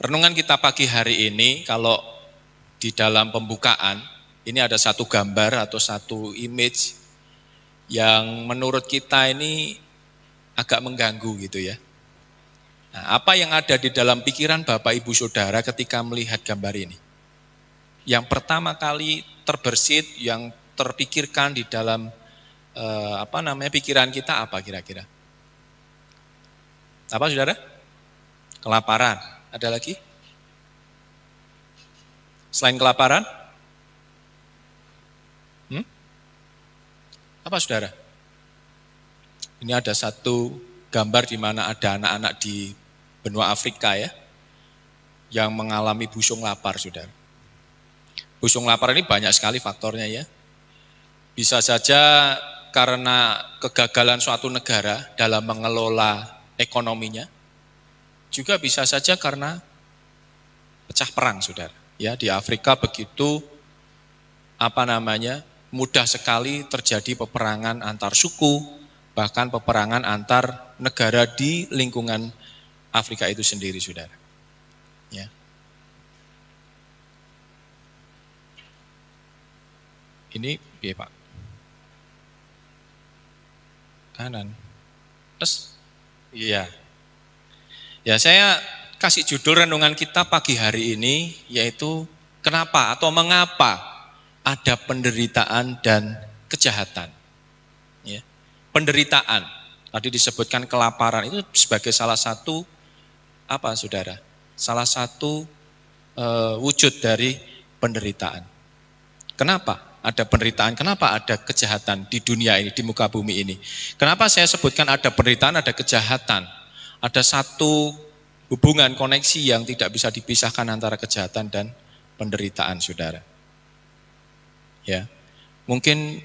Renungan kita pagi hari ini, kalau di dalam pembukaan, ini ada satu gambar atau satu image yang menurut kita ini agak mengganggu gitu ya. Nah, apa yang ada di dalam pikiran Bapak Ibu Saudara ketika melihat gambar ini? Yang pertama kali terbersit, yang terpikirkan di dalam pikiran kita apa kira-kira? Apa saudara? Kelaparan. Ada lagi? Selain kelaparan? Apa saudara? Ini ada satu gambar di mana ada anak-anak di benua Afrika ya, yang mengalami busung lapar saudara. Busung lapar ini banyak sekali faktornya ya. Bisa saja karena kegagalan suatu negara dalam mengelola ekonominya, juga bisa saja karena pecah perang saudara. Ya, di Afrika begitu mudah sekali terjadi peperangan antar suku, bahkan peperangan antar negara di lingkungan Afrika itu sendiri saudara. Ya. Ini biar Pak. Kanan. Terus, iya. Ya saya kasih judul renungan kita pagi hari ini, yaitu kenapa atau mengapa ada penderitaan dan kejahatan. Ya. Penderitaan, tadi disebutkan kelaparan itu sebagai salah satu saudara? Salah satu wujud dari penderitaan. Kenapa ada penderitaan? Kenapa ada kejahatan di dunia ini, di muka bumi ini? Kenapa saya sebutkan ada penderitaan, ada kejahatan? Ada satu hubungan koneksi yang tidak bisa dipisahkan antara kejahatan dan penderitaan, saudara. Ya, mungkin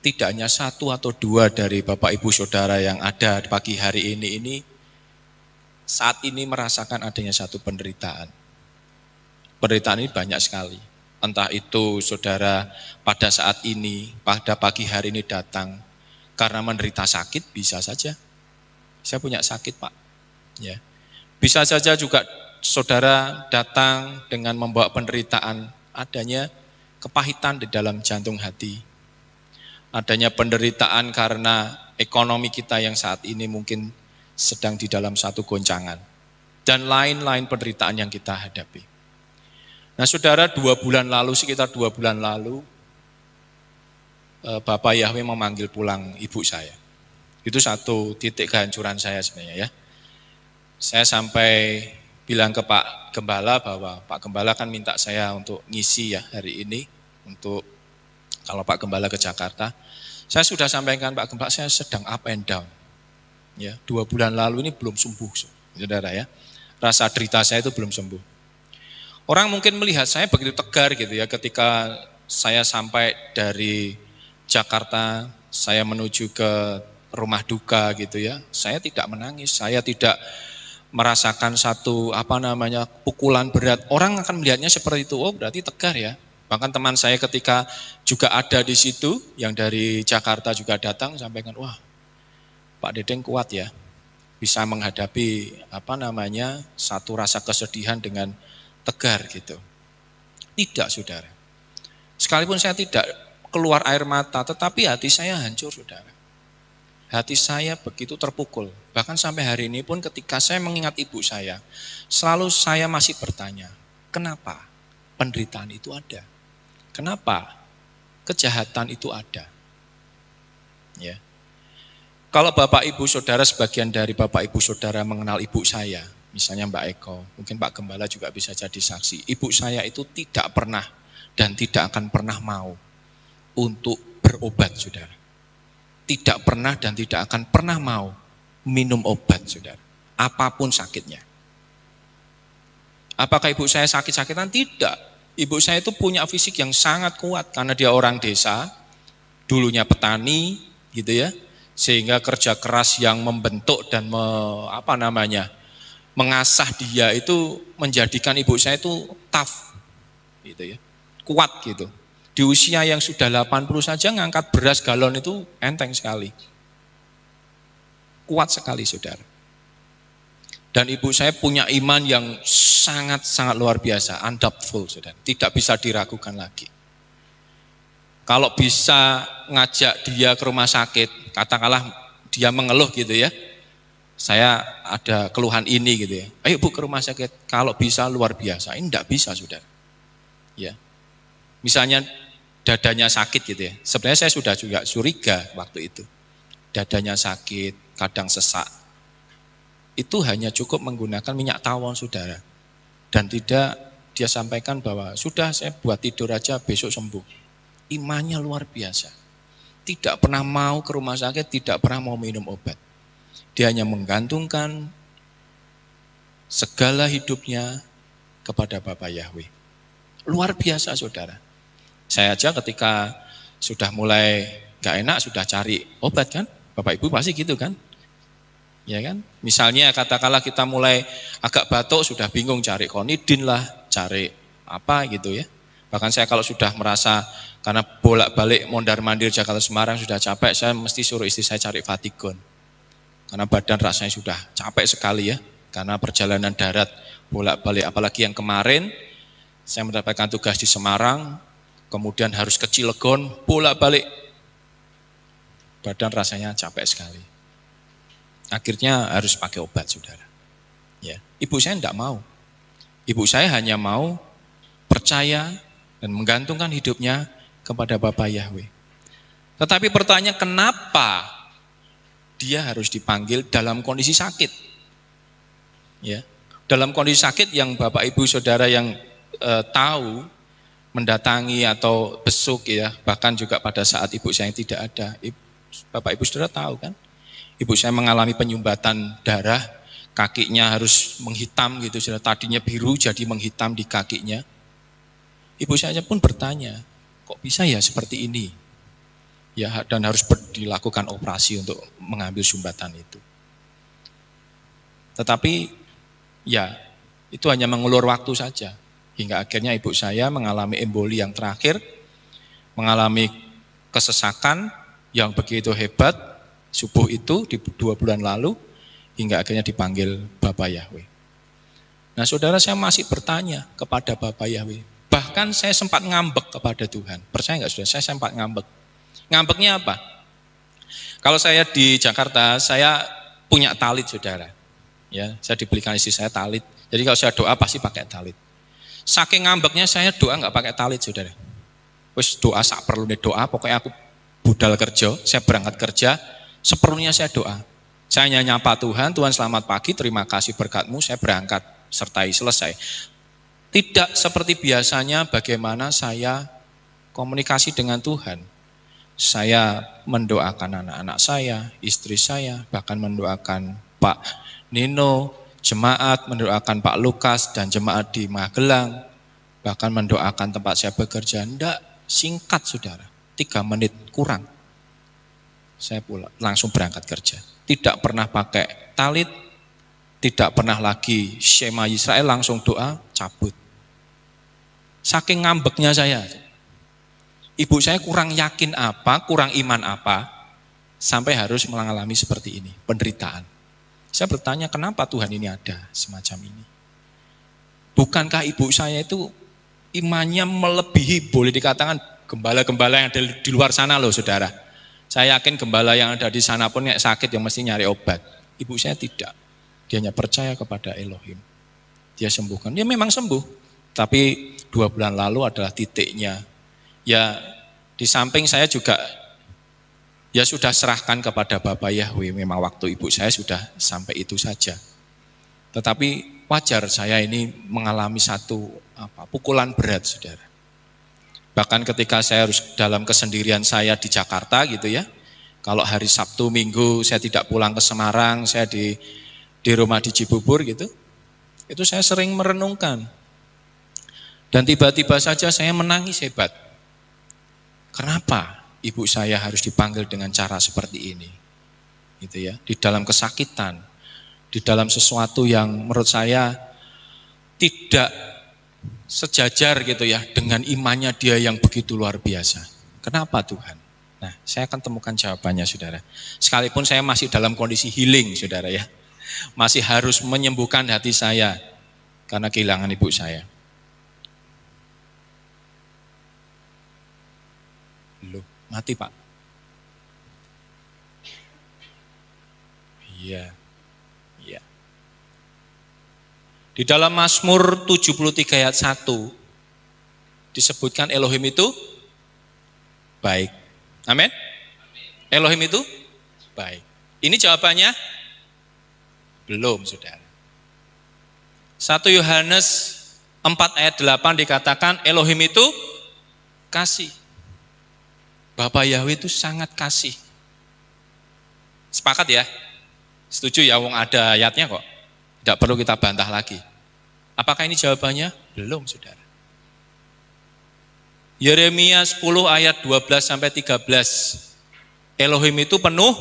tidak hanya satu atau dua dari Bapak Ibu Saudara yang ada di pagi hari ini saat ini merasakan adanya satu penderitaan. Penderitaan ini banyak sekali. Entah itu saudara pada saat ini, pada pagi hari ini datang karena menderita sakit, bisa saja. Saya punya sakit Pak. Ya. Bisa saja juga saudara datang dengan membawa penderitaan, adanya kepahitan di dalam jantung hati. Adanya penderitaan karena ekonomi kita yang saat ini mungkin sedang di dalam satu goncangan. Dan lain-lain penderitaan yang kita hadapi. Nah saudara, sekitar 2 bulan lalu, Bapak Yahweh memanggil pulang ibu saya. Itu satu titik kehancuran saya sebenarnya ya. Saya sampai bilang ke Pak Gembala bahwa Pak Gembala kan minta saya untuk ngisi ya hari ini, untuk kalau Pak Gembala ke Jakarta. Saya sudah sampaikan Pak Gembala, saya sedang up and down. Ya, 2 bulan lalu ini belum sembuh, saudara ya. Rasa derita saya itu belum sembuh. Orang mungkin melihat saya begitu tegar gitu ya, ketika saya sampai dari Jakarta, saya menuju ke rumah duka gitu ya. Saya tidak menangis, saya tidak merasakan satu pukulan berat. Orang akan melihatnya seperti itu, oh berarti tegar ya. Bahkan teman saya ketika juga ada di situ, yang dari Jakarta juga datang, sampaikan, wah Pak Dedeng kuat ya, bisa menghadapi satu rasa kesedihan dengan tegar gitu. Tidak saudara. Sekalipun saya tidak keluar air mata, tetapi hati saya hancur saudara. Hati saya begitu terpukul. Bahkan sampai hari ini pun ketika saya mengingat ibu saya, selalu saya masih bertanya, kenapa penderitaan itu ada? Kenapa kejahatan itu ada? Ya. Kalau Bapak Ibu Saudara, sebagian dari Bapak Ibu Saudara mengenal ibu saya, misalnya Mbak Eko, mungkin Pak Gembala juga bisa jadi saksi. Ibu saya itu tidak pernah dan tidak akan pernah mau untuk berobat saudara. Tidak pernah dan tidak akan pernah mau minum obat saudara, apapun sakitnya. Apakah ibu saya sakit-sakitan? Tidak. Ibu saya itu punya fisik yang sangat kuat karena dia orang desa, dulunya petani gitu ya, sehingga kerja keras yang membentuk dan mengasah dia itu menjadikan ibu saya itu tough gitu ya, kuat gitu. Di usia yang sudah 80 saja ngangkat beras galon itu enteng sekali. Kuat sekali saudara. Dan ibu saya punya iman yang sangat-sangat luar biasa, undoubtful, saudara. Tidak bisa diragukan lagi. Kalau bisa ngajak dia ke rumah sakit, katakanlah dia mengeluh gitu ya, saya ada keluhan ini gitu ya, ayo bu ke rumah sakit, kalau bisa luar biasa. Ini tidak bisa, saudara. Ya, misalnya dadanya sakit gitu ya, sebenarnya saya sudah juga curiga waktu itu, dadanya sakit, kadang sesak, itu hanya cukup menggunakan minyak tawon, saudara, dan tidak dia sampaikan bahwa sudah saya buat tidur aja besok sembuh. Imannya luar biasa, tidak pernah mau ke rumah sakit, tidak pernah mau minum obat, dia hanya menggantungkan segala hidupnya kepada Bapa Yahweh. Luar biasa, saudara. Saya aja ketika sudah mulai gak enak, sudah cari obat kan, Bapak Ibu pasti gitu kan, ya kan. Misalnya katakanlah kita mulai agak batuk, sudah bingung cari konidin lah, cari apa gitu ya. Bahkan saya kalau sudah merasa, karena bolak-balik mondar-mandir Jakarta Semarang sudah capek, saya mesti suruh istri saya cari Vatigon. Karena badan rasanya sudah capek sekali ya, karena perjalanan darat bolak-balik. Apalagi yang kemarin saya mendapatkan tugas di Semarang, kemudian harus ke Cilegon, bolak-balik. Badan rasanya capek sekali. Akhirnya harus pakai obat, saudara. Ya, ibu saya tidak mau. Ibu saya hanya mau percaya dan menggantungkan hidupnya kepada Bapa Yahweh. Tetapi pertanyaan, kenapa dia harus dipanggil dalam kondisi sakit? Ya, dalam kondisi sakit yang Bapak Ibu Saudara yang tahu, mendatangi atau besuk ya, bahkan juga pada saat ibu saya yang tidak ada, Bapak Ibu Saudara tahu kan, ibu saya mengalami penyumbatan darah, kakinya harus menghitam gitu, sudah tadinya biru jadi menghitam di kakinya. Ibu saya pun bertanya, kok bisa ya seperti ini? Ya, dan harus dilakukan operasi untuk mengambil sumbatan itu. Tetapi ya, itu hanya mengulur waktu saja. Hingga akhirnya ibu saya mengalami emboli yang terakhir, mengalami kesesakan yang begitu hebat subuh itu di 2 bulan lalu, hingga akhirnya dipanggil Bapa Yahweh. Nah saudara, saya masih bertanya kepada Bapa Yahweh. Bahkan saya sempat ngambek kepada Tuhan. Percaya nggak saudara, saya sempat ngambek. Ngambeknya apa? Kalau saya di Jakarta, saya punya talit, saudara. Ya, saya dibelikan istri saya talit. Jadi kalau saya doa pasti pakai talit. Saking ngambeknya saya doa nggak pakai talit, saudara. Wis doa sak perlunya doa, pokoknya aku budal kerja, saya berangkat kerja, seperlunya saya doa. Saya hanya nyapa Tuhan, Tuhan selamat pagi, terima kasih berkat-Mu, saya berangkat, sertai selesai. Tidak seperti biasanya bagaimana saya komunikasi dengan Tuhan. Saya mendoakan anak-anak saya, istri saya, bahkan mendoakan Pak Nino, jemaat, mendoakan Pak Lukas dan jemaat di Magelang, bahkan mendoakan tempat saya bekerja. Enggak, singkat saudara, 3 menit kurang. Saya pulang, langsung berangkat kerja. Tidak pernah pakai talit, tidak pernah lagi Shema Yisrael, langsung doa, cabut. Saking ngambeknya saya. Ibu saya kurang yakin apa, kurang iman apa, sampai harus mengalami seperti ini, penderitaan. Saya bertanya, kenapa Tuhan ini ada semacam ini? Bukankah ibu saya itu imannya melebihi, boleh dikatakan gembala-gembala yang ada di luar sana loh saudara. Saya yakin gembala yang ada di sana pun yang sakit yang mesti nyari obat. Ibu saya tidak. Dia hanya percaya kepada Elohim. Dia sembuhkan. Dia memang sembuh. Tapi 2 bulan lalu adalah titiknya. Ya di samping saya juga ya sudah serahkan kepada Bapa Yahweh. Memang waktu ibu saya sudah sampai itu saja. Tetapi wajar saya ini mengalami satu pukulan berat saudara. Bahkan ketika saya harus dalam kesendirian saya di Jakarta gitu ya. Kalau hari Sabtu Minggu saya tidak pulang ke Semarang, saya di rumah di Cibubur gitu. Itu saya sering merenungkan. Dan tiba-tiba saja saya menangis hebat. Kenapa ibu saya harus dipanggil dengan cara seperti ini? Gitu ya, di dalam kesakitan, di dalam sesuatu yang menurut saya tidak sejajar gitu ya dengan imannya dia yang begitu luar biasa. Kenapa Tuhan? Nah, saya akan temukan jawabannya saudara. Sekalipun saya masih dalam kondisi healing saudara ya. Masih harus menyembuhkan hati saya karena kehilangan ibu saya. Loh, mati Pak? Iya. Iya. Di dalam Mazmur 73 ayat 1 disebutkan Elohim itu baik. Amin. Elohim itu baik. Ini jawabannya belum, Saudara. 1 Yohanes 4 ayat 8 dikatakan Elohim itu kasih. Bapa Yahweh itu sangat kasih. Sepakat ya? Setuju ya, wong ada ayatnya kok. Tidak perlu kita bantah lagi. Apakah ini jawabannya? Belum, Saudara. Yeremia 10 ayat 12 sampai 13. Elohim itu penuh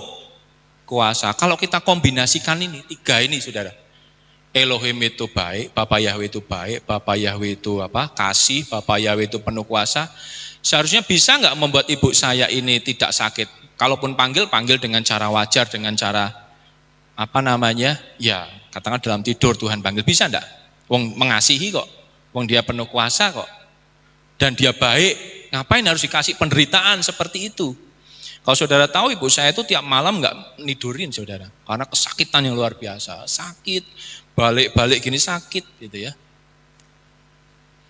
kuasa. Kalau kita kombinasikan ini, tiga ini, Saudara. Elohim itu baik, Bapa Yahweh itu baik, Bapa Yahweh itu kasih, Bapa Yahweh itu penuh kuasa. Seharusnya bisa nggak membuat ibu saya ini tidak sakit? Kalaupun panggil dengan cara wajar, dengan cara ya katakan dalam tidur Tuhan panggil, bisa enggak? Wong mengasihi kok, wong dia penuh kuasa kok, dan dia baik, ngapain harus dikasih penderitaan seperti itu? Kalau saudara tahu ibu saya itu tiap malam enggak nidurin saudara, karena kesakitan yang luar biasa, sakit, balik-balik gini sakit gitu ya.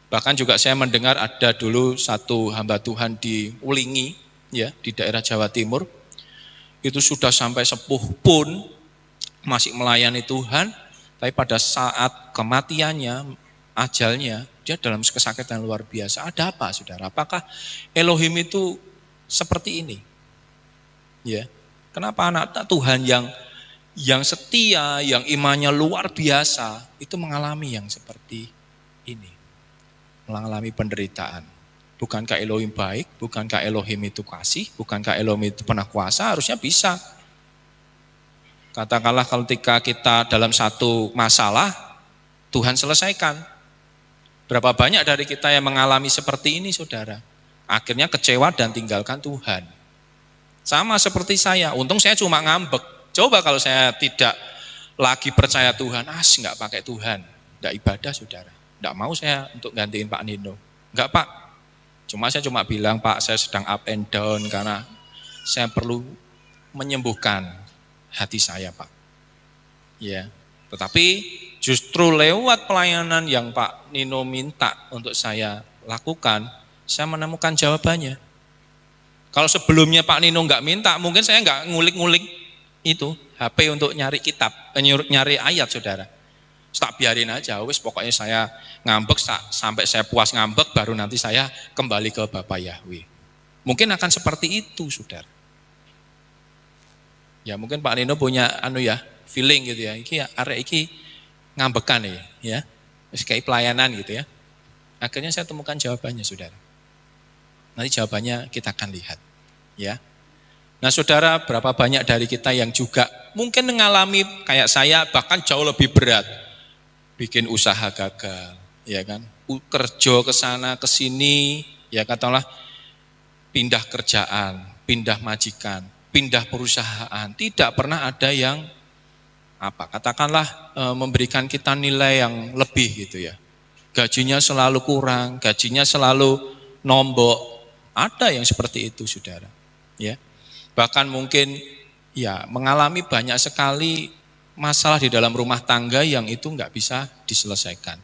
Bahkan juga saya mendengar ada dulu satu hamba Tuhan di Ulingi, ya di daerah Jawa Timur, itu sudah sampai sepuh pun masih melayani Tuhan, tapi pada saat kematiannya, ajalnya, dia dalam kesakitan luar biasa. Ada apa, saudara? Apakah Elohim itu seperti ini? Ya, kenapa anak Tuhan yang setia, yang imannya luar biasa, itu mengalami yang seperti ini, mengalami penderitaan? Bukankah Elohim baik? Bukankah Elohim itu kasih? Bukankah Elohim itu penuh kuasa? Harusnya bisa. Katakanlah ketika kita dalam satu masalah, Tuhan selesaikan. Berapa banyak dari kita yang mengalami seperti ini, saudara? Akhirnya kecewa dan tinggalkan Tuhan. Sama seperti saya, untung saya cuma ngambek. Coba kalau saya tidak lagi percaya Tuhan, nggak pakai Tuhan, nggak ibadah, saudara. Nggak mau saya untuk gantiin Pak Nino. Nggak Pak, saya cuma bilang Pak, saya sedang up and down karena saya perlu menyembuhkan hati saya Pak. Ya, tetapi justru lewat pelayanan yang Pak Nino minta untuk saya lakukan, saya menemukan jawabannya. Kalau sebelumnya Pak Nino nggak minta, mungkin saya nggak ngulik-ngulik itu HP untuk nyari kitab, nyari ayat, saudara. Tak biarin aja, wis pokoknya saya ngambek sampai saya puas ngambek, baru nanti saya kembali ke Bapa Yahweh. Mungkin akan seperti itu, saudara. Ya mungkin Pak Nino punya feeling gitu ya, iki arek iki ngambekan ya. Wis kayak pelayanan gitu ya. Akhirnya saya temukan jawabannya, saudara. Nanti jawabannya kita akan lihat, ya. Nah, saudara, berapa banyak dari kita yang juga mungkin mengalami kayak saya, bahkan jauh lebih berat, bikin usaha gagal, ya kan? Kerja ke sana ke sini, ya katakanlah pindah kerjaan, pindah majikan, pindah perusahaan, tidak pernah ada yang katakanlah memberikan kita nilai yang lebih gitu ya. Gajinya selalu kurang, gajinya selalu nombok. Ada yang seperti itu, saudara. Ya, bahkan mungkin ya mengalami banyak sekali masalah di dalam rumah tangga yang itu nggak bisa diselesaikan.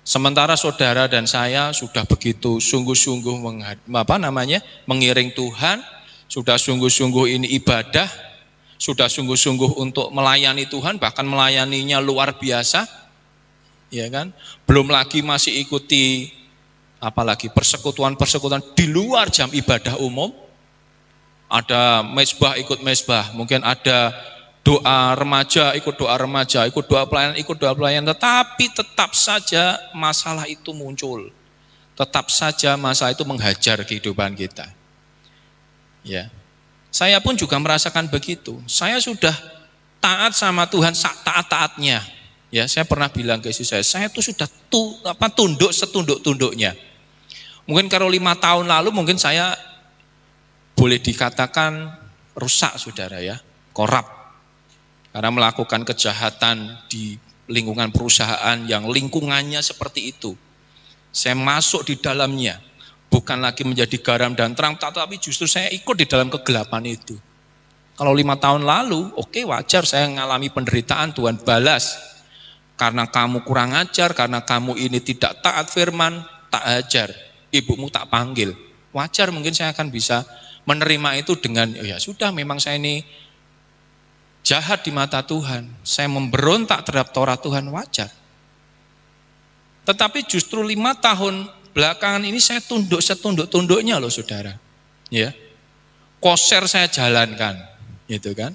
Sementara saudara dan saya sudah begitu sungguh-sungguh mengiring Tuhan, sudah sungguh-sungguh ini ibadah, sudah sungguh-sungguh untuk melayani Tuhan, bahkan melayaninya luar biasa, ya kan? Belum lagi masih ikuti apalagi persekutuan-persekutuan di luar jam ibadah umum. Ada mezbah ikut mezbah, mungkin ada doa remaja, ikut doa remaja, ikut doa pelayan, tetapi tetap saja masalah itu muncul. Tetap saja masalah itu menghajar kehidupan kita. Ya. Saya pun juga merasakan begitu. Saya sudah taat sama Tuhan taat-taatnya. Ya, saya pernah bilang ke istri saya itu sudah tunduk setunduk-tunduknya. Mungkin kalau 5 tahun lalu mungkin saya boleh dikatakan rusak, saudara ya, korup. karena melakukan kejahatan di lingkungan perusahaan yang lingkungannya seperti itu. Saya masuk di dalamnya, bukan lagi menjadi garam dan terang, tetapi justru saya ikut di dalam kegelapan itu. Kalau 5 tahun lalu, oke, wajar saya mengalami penderitaan, Tuhan balas. Karena kamu kurang ajar, karena kamu ini tidak taat firman, tak ajar, ibumu tak panggil. Wajar mungkin saya akan bisa menerima itu dengan, ya sudah memang saya ini jahat di mata Tuhan. Saya memberontak terhadap Taurat Tuhan, wajar. Tetapi justru 5 tahun belakangan ini saya tunduk setunduk-tunduknya loh saudara. Ya, koser saya jalankan, gitu kan.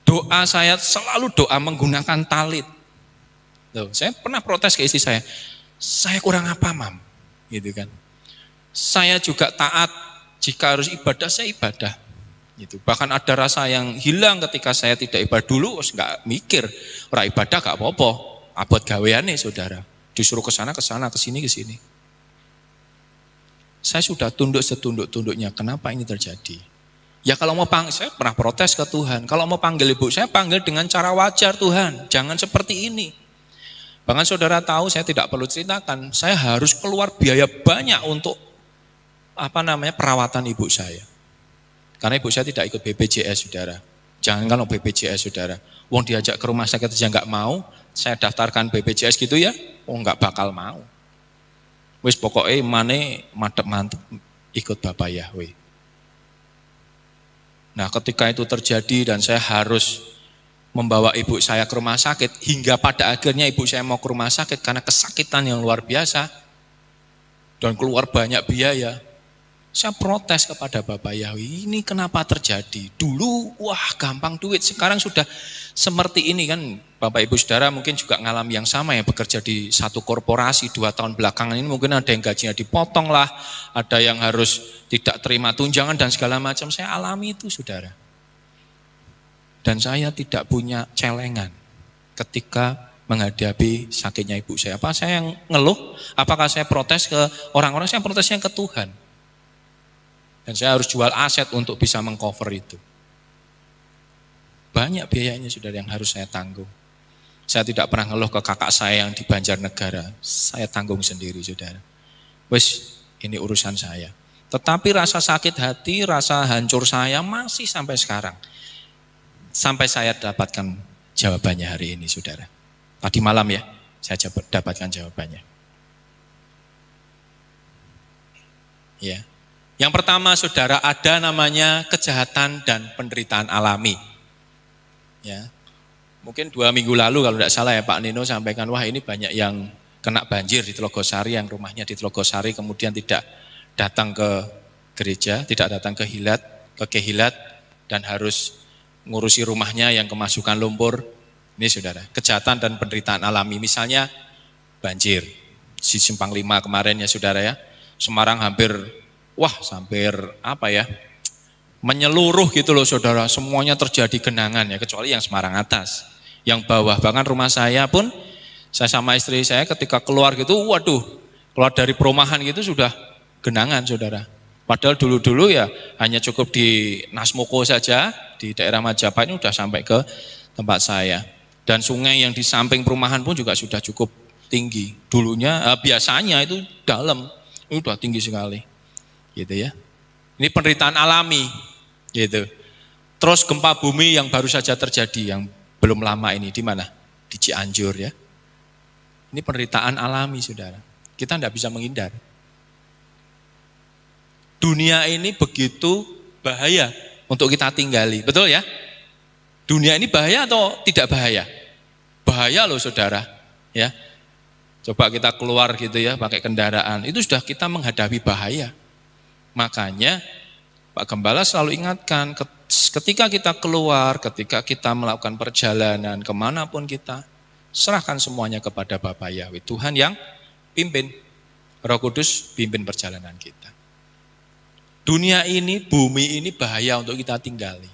Doa saya selalu doa menggunakan talit. Loh, saya pernah protes ke istri saya kurang apa mam, gitu kan. Saya juga taat, jika harus ibadah saya ibadah, gitu. Bahkan ada rasa yang hilang ketika saya tidak ibadah dulu, nggak mikir, orang ibadah gak apa-apa, abot gaweane saudara, disuruh ke sana, ke sini. Saya sudah tunduk setunduk-tunduknya, kenapa ini terjadi? Ya kalau mau panggil, saya pernah protes ke Tuhan, kalau mau panggil ibu saya panggil dengan cara wajar Tuhan, jangan seperti ini. Bahkan saudara tahu, saya tidak perlu ceritakan, saya harus keluar biaya banyak untuk perawatan ibu saya. Karena ibu saya tidak ikut BPJS saudara. Jangan kalau BPJS saudara, wong diajak ke rumah sakit aja nggak mau, saya daftarkan BPJS gitu ya, nggak bakal mau. Wis pokoknya mantep ikut Bapak Yahweh. Nah ketika itu terjadi dan saya harus membawa ibu saya ke rumah sakit, hingga pada akhirnya ibu saya mau ke rumah sakit karena kesakitan yang luar biasa dan keluar banyak biaya. Saya protes kepada Bapak Yahweh, ini kenapa terjadi? Dulu wah gampang duit, sekarang sudah seperti ini kan. Bapak Ibu Saudara mungkin juga ngalami yang sama ya, bekerja di satu korporasi 2 tahun belakangan ini mungkin ada yang gajinya dipotong lah, ada yang harus tidak terima tunjangan dan segala macam. Saya alami itu saudara. Dan saya tidak punya celengan ketika menghadapi sakitnya ibu saya. Apa saya yang ngeluh? Apakah saya protes ke orang-orang? Saya protesnya ke Tuhan. Dan saya harus jual aset untuk bisa mengcover itu. Banyak biayanya saudara yang harus saya tanggung. Saya tidak pernah ngeluh ke kakak saya yang di Banjarnegara. Saya tanggung sendiri saudara. Wes, ini urusan saya. Tetapi rasa sakit hati, rasa hancur saya masih sampai sekarang. Sampai saya dapatkan jawabannya hari ini saudara. Tadi malam ya, saya dapatkan jawabannya. Ya. Yang pertama saudara, ada namanya kejahatan dan penderitaan alami. Ya. Mungkin 2 minggu lalu kalau tidak salah ya Pak Nino sampaikan, wah ini banyak yang kena banjir di Telogosari, yang rumahnya di Telogosari kemudian tidak datang ke gereja, tidak datang ke Kehilat dan harus ngurusi rumahnya yang kemasukan lumpur. Ini saudara, kejahatan dan penderitaan alami. Misalnya banjir di Simpang 5 kemarin ya saudara ya, Semarang hampir menyeluruh gitu loh saudara, semuanya terjadi genangan ya, kecuali yang Semarang atas, yang bawah. Bahkan rumah saya pun, saya sama istri saya ketika keluar gitu, keluar dari perumahan gitu sudah genangan saudara. Padahal dulu-dulu ya hanya cukup di Nasmoko saja, di daerah Majapahit ini sudah sampai ke tempat saya. Dan sungai yang di samping perumahan pun juga sudah cukup tinggi. Dulunya biasanya itu dalam, ini sudah tinggi sekali. Gitu ya. Ini penderitaan alami, gitu. Terus gempa bumi yang baru saja terjadi, yang belum lama ini, di mana? Di Cianjur ya. Ini penderitaan alami, saudara. Kita tidak bisa menghindar. Dunia ini begitu bahaya untuk kita tinggali, betul ya? Dunia ini bahaya atau tidak bahaya? Bahaya loh, saudara. Ya, coba kita keluar gitu ya, pakai kendaraan, itu sudah kita menghadapi bahaya. Makanya Pak Gembala selalu ingatkan, ketika kita keluar, ketika kita melakukan perjalanan, kemanapun kita, serahkan semuanya kepada Bapak Yahweh, Tuhan yang pimpin, Roh Kudus pimpin perjalanan kita. Dunia ini, bumi ini bahaya untuk kita tinggali.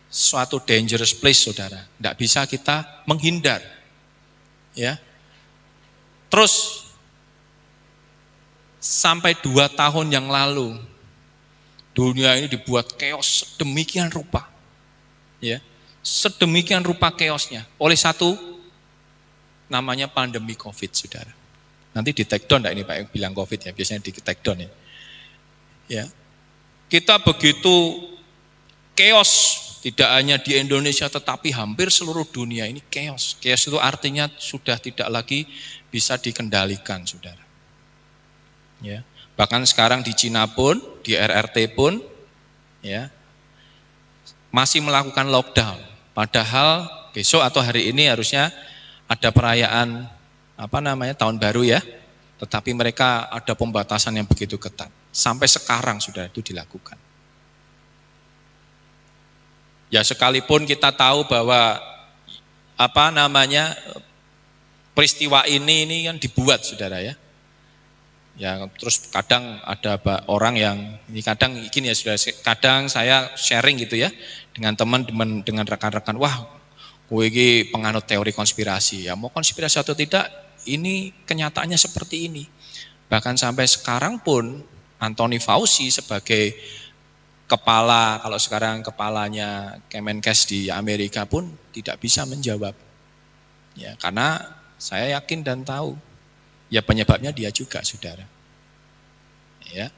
Suatu dangerous place saudara, tidak bisa kita menghindar. Ya. Terus, sampai 2 tahun yang lalu, dunia ini dibuat chaos demikian rupa. Ya, sedemikian rupa chaosnya oleh satu namanya pandemi COVID, saudara. Nanti di take down ini Pak yang bilang COVID ya, biasanya di take down ya. Ya. Kita begitu chaos, tidak hanya di Indonesia tetapi hampir seluruh dunia ini chaos. Chaos itu artinya sudah tidak lagi bisa dikendalikan, saudara. Ya. Bahkan sekarang di Cina pun, di RRT pun, ya, masih melakukan lockdown. Padahal besok atau hari ini harusnya ada perayaan tahun baru ya. Tetapi mereka ada pembatasan yang begitu ketat. Sampai sekarang sudah itu dilakukan. Ya sekalipun kita tahu bahwa peristiwa ini kan dibuat, saudara ya. Ya terus kadang ada orang yang ini kadang gini ya, saudara, kadang saya sharing gitu ya dengan teman-teman, dengan rekan-rekan, wah kowe iki penganut teori konspirasi. Ya mau konspirasi atau tidak, ini kenyataannya seperti ini. Bahkan sampai sekarang pun Anthony Fauci sebagai kepala, kalau sekarang kepalanya Kemenkes di Amerika pun tidak bisa menjawab. Ya karena saya yakin dan tahu ya penyebabnya dia juga, saudara. Ya.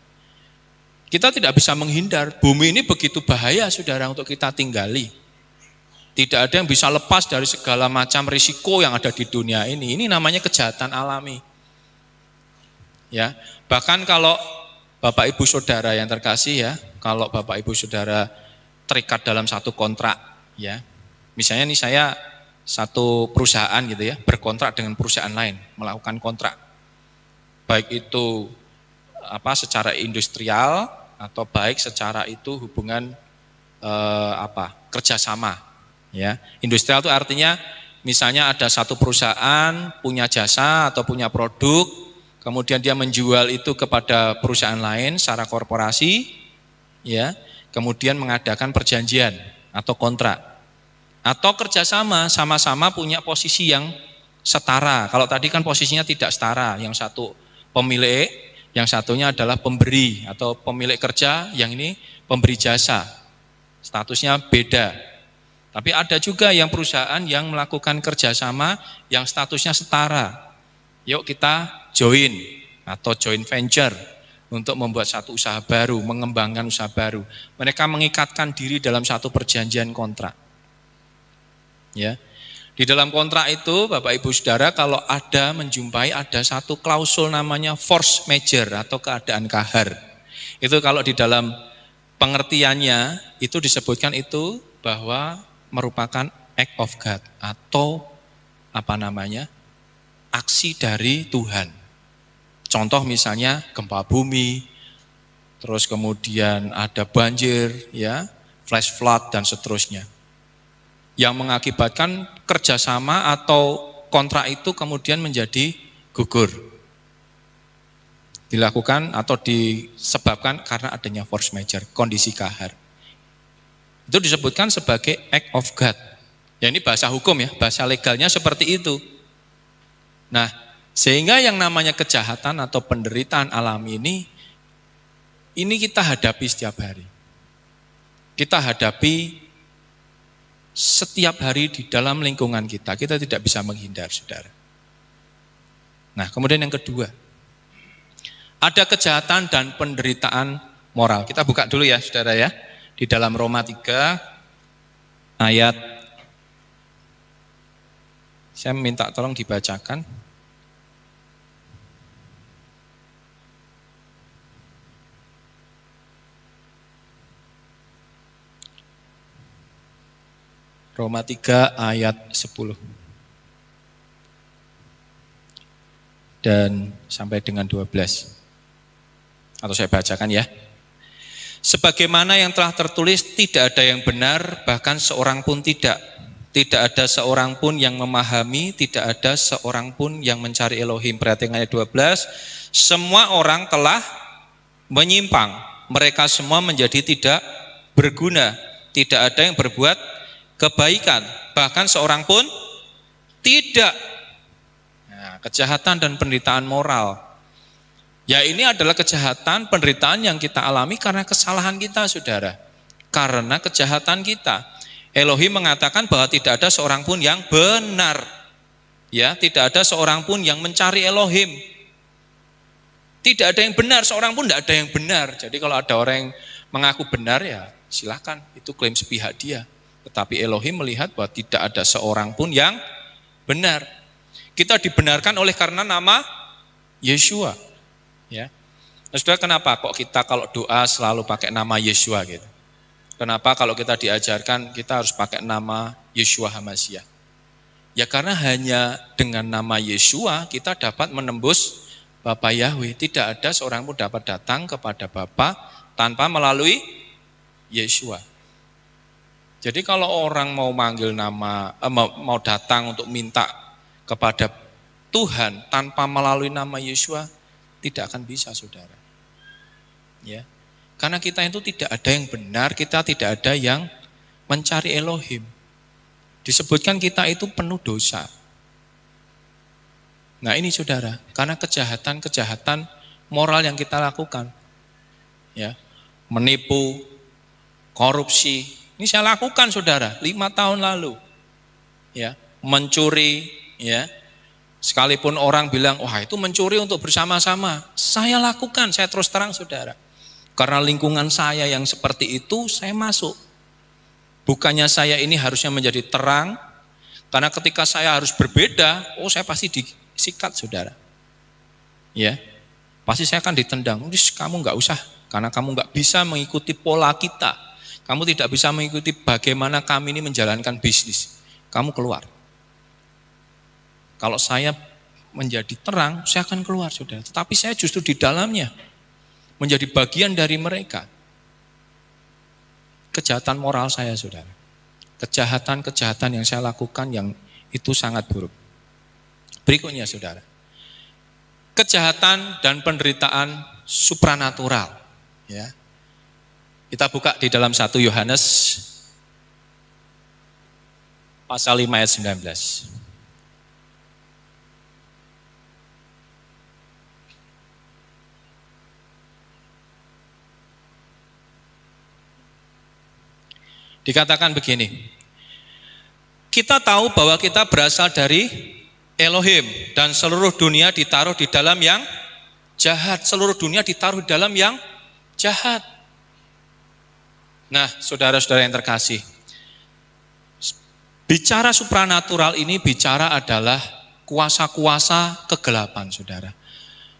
Kita tidak bisa menghindar, bumi ini begitu bahaya, saudara, untuk kita tinggali. Tidak ada yang bisa lepas dari segala macam risiko yang ada di dunia ini. Ini namanya kejahatan alami. Ya, bahkan kalau Bapak Ibu Saudara yang terkasih ya, kalau Bapak Ibu Saudara terikat dalam satu kontrak, ya, misalnya nih saya satu perusahaan gitu ya, berkontrak dengan perusahaan lain, melakukan kontrak, baik itu secara industrial atau baik secara itu hubungan kerjasama, ya. Industrial itu artinya misalnya ada satu perusahaan punya jasa atau punya produk, kemudian dia menjual itu kepada perusahaan lain secara korporasi, ya, kemudian mengadakan perjanjian atau kontrak. Atau kerjasama, sama-sama punya posisi yang setara. Kalau tadi kan posisinya tidak setara, yang satu pemilik, yang satunya adalah pemberi atau pemilik kerja, yang ini pemberi jasa. Statusnya beda. Tapi ada juga yang perusahaan yang melakukan kerjasama yang statusnya setara. Yuk kita join atau joint venture untuk membuat satu usaha baru, mengembangkan usaha baru. Mereka mengikatkan diri dalam satu perjanjian kontrak. Ya. Di dalam kontrak itu Bapak Ibu Saudara kalau ada menjumpai ada satu klausul namanya force majeure atau keadaan kahar. Itu kalau di dalam pengertiannya itu disebutkan itu bahwa merupakan act of God atau aksi dari Tuhan. Contoh misalnya gempa bumi, terus kemudian ada banjir, ya, flash flood dan seterusnya. Yang mengakibatkan kerjasama atau kontrak itu kemudian menjadi gugur. Dilakukan atau disebabkan karena adanya force majeure, kondisi kahar. Itu disebutkan sebagai act of God. Ya ini bahasa hukum ya, bahasa legalnya seperti itu. Nah, sehingga yang namanya kejahatan atau penderitaan alami ini kita hadapi setiap hari. Kita hadapi setiap hari di dalam lingkungan kita tidak bisa menghindar, saudara. Nah, kemudian yang kedua, ada kejahatan dan penderitaan moral. Kita buka dulu ya, saudara ya, di dalam Roma 3 ayat, saya minta tolong dibacakan. Roma 3 ayat 10 dan sampai dengan 12. Atau saya bacakan ya. Sebagaimana yang telah tertulis, tidak ada yang benar, bahkan seorang pun tidak. Tidak ada seorang pun yang memahami, tidak ada seorang pun yang mencari Elohim. Perhatikan ayat 12. Semua orang telah menyimpang. Mereka semua menjadi tidak berguna. Tidak ada yang berbuat kebaikan, bahkan seorang pun tidak. Nah, kejahatan dan penderitaan moral. Ya ini adalah kejahatan, penderitaan yang kita alami karena kesalahan kita, saudara. Karena kejahatan kita. Elohim mengatakan bahwa tidak ada seorang pun yang benar. Ya, tidak ada seorang pun yang mencari Elohim. Tidak ada yang benar, seorang pun tidak ada yang benar. Jadi kalau ada orang yang mengaku benar ya silakan, itu klaim sepihak dia. Tetapi Elohim melihat bahwa tidak ada seorang pun yang benar. Kita dibenarkan oleh karena nama Yeshua. Ya. Nah, saudara, kenapa kok kita kalau doa selalu pakai nama Yeshua gitu? Kenapa kalau kita diajarkan kita harus pakai nama Yeshua HaMashiach? Ya karena hanya dengan nama Yeshua kita dapat menembus Bapa Yahweh. Tidak ada seorang pun dapat datang kepada Bapa tanpa melalui Yeshua. Jadi kalau orang mau manggil nama, mau datang untuk minta kepada Tuhan tanpa melalui nama Yeshua, tidak akan bisa, saudara. Ya, karena kita itu tidak ada yang benar, kita tidak ada yang mencari Elohim. Disebutkan kita itu penuh dosa. Nah ini saudara, karena kejahatan-kejahatan moral yang kita lakukan, ya, menipu, korupsi, ini saya lakukan saudara, 5 tahun lalu, ya, mencuri, ya, sekalipun orang bilang, wah itu mencuri untuk bersama-sama, saya lakukan, saya terus terang saudara, karena lingkungan saya yang seperti itu, saya masuk. Bukannya saya ini harusnya menjadi terang, karena ketika saya harus berbeda, oh saya pasti disikat saudara. Ya, pasti saya akan ditendang, kamu nggak usah, karena kamu nggak bisa mengikuti pola kita. Kamu tidak bisa mengikuti bagaimana kami ini menjalankan bisnis. Kamu keluar. Kalau saya menjadi terang, saya akan keluar saudara. Tetapi saya justru di dalamnya, menjadi bagian dari mereka. Kejahatan moral saya saudara, kejahatan-kejahatan yang saya lakukan yang itu sangat buruk. Berikutnya saudara, kejahatan dan penderitaan supranatural. Ya, kita buka di dalam 1 Yohanes pasal 5 ayat 19. Dikatakan begini, kita tahu bahwa kita berasal dari Elohim dan seluruh dunia ditaruh di dalam yang jahat. Seluruh dunia ditaruh di dalam yang jahat. Nah, saudara-saudara yang terkasih, bicara supranatural ini bicara adalah kuasa-kuasa kegelapan, saudara.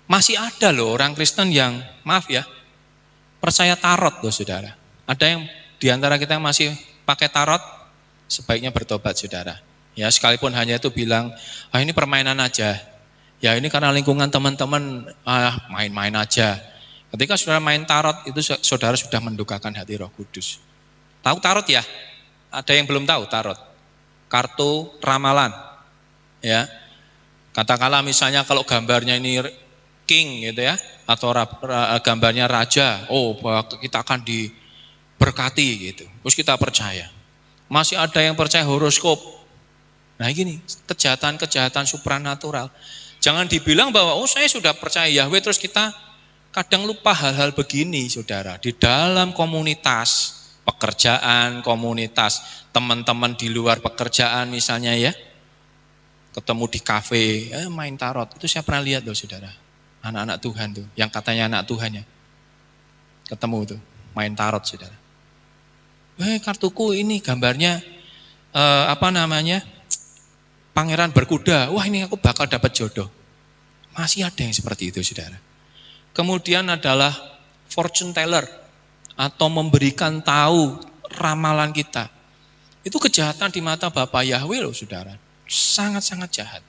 Masih ada loh orang Kristen yang, maaf ya, percaya tarot loh saudara. Ada yang di antara kita yang masih pakai tarot, sebaiknya bertobat saudara. Ya sekalipun hanya itu bilang, ini permainan aja. Ya ini karena lingkungan teman-teman, main-main aja. Ketika saudara main tarot, itu saudara sudah mendukakan hati Roh Kudus. Tahu tarot ya? Ada yang belum tahu tarot? Kartu ramalan. Ya, katakanlah misalnya kalau gambarnya ini king gitu ya, atau gambarnya raja, bahwa kita akan diberkati gitu. Terus kita percaya. Masih ada yang percaya horoskop. Nah gini, kejahatan-kejahatan supranatural. Jangan dibilang bahwa saya sudah percaya Yahweh terus kita kadang lupa hal-hal begini saudara. Di dalam komunitas, pekerjaan, komunitas, teman-teman di luar pekerjaan misalnya ya, ketemu di kafe, main tarot. Itu saya pernah lihat loh saudara. Anak-anak Tuhan tuh, yang katanya anak Tuhan ya. Ketemu tuh, main tarot saudara. Kartuku ini gambarnya pangeran berkuda. Wah ini aku bakal dapat jodoh. Masih ada yang seperti itu saudara. Kemudian adalah fortune teller atau memberikan tahu ramalan kita. Itu kejahatan di mata Bapak Yahweh loh saudara. Sangat-sangat jahat.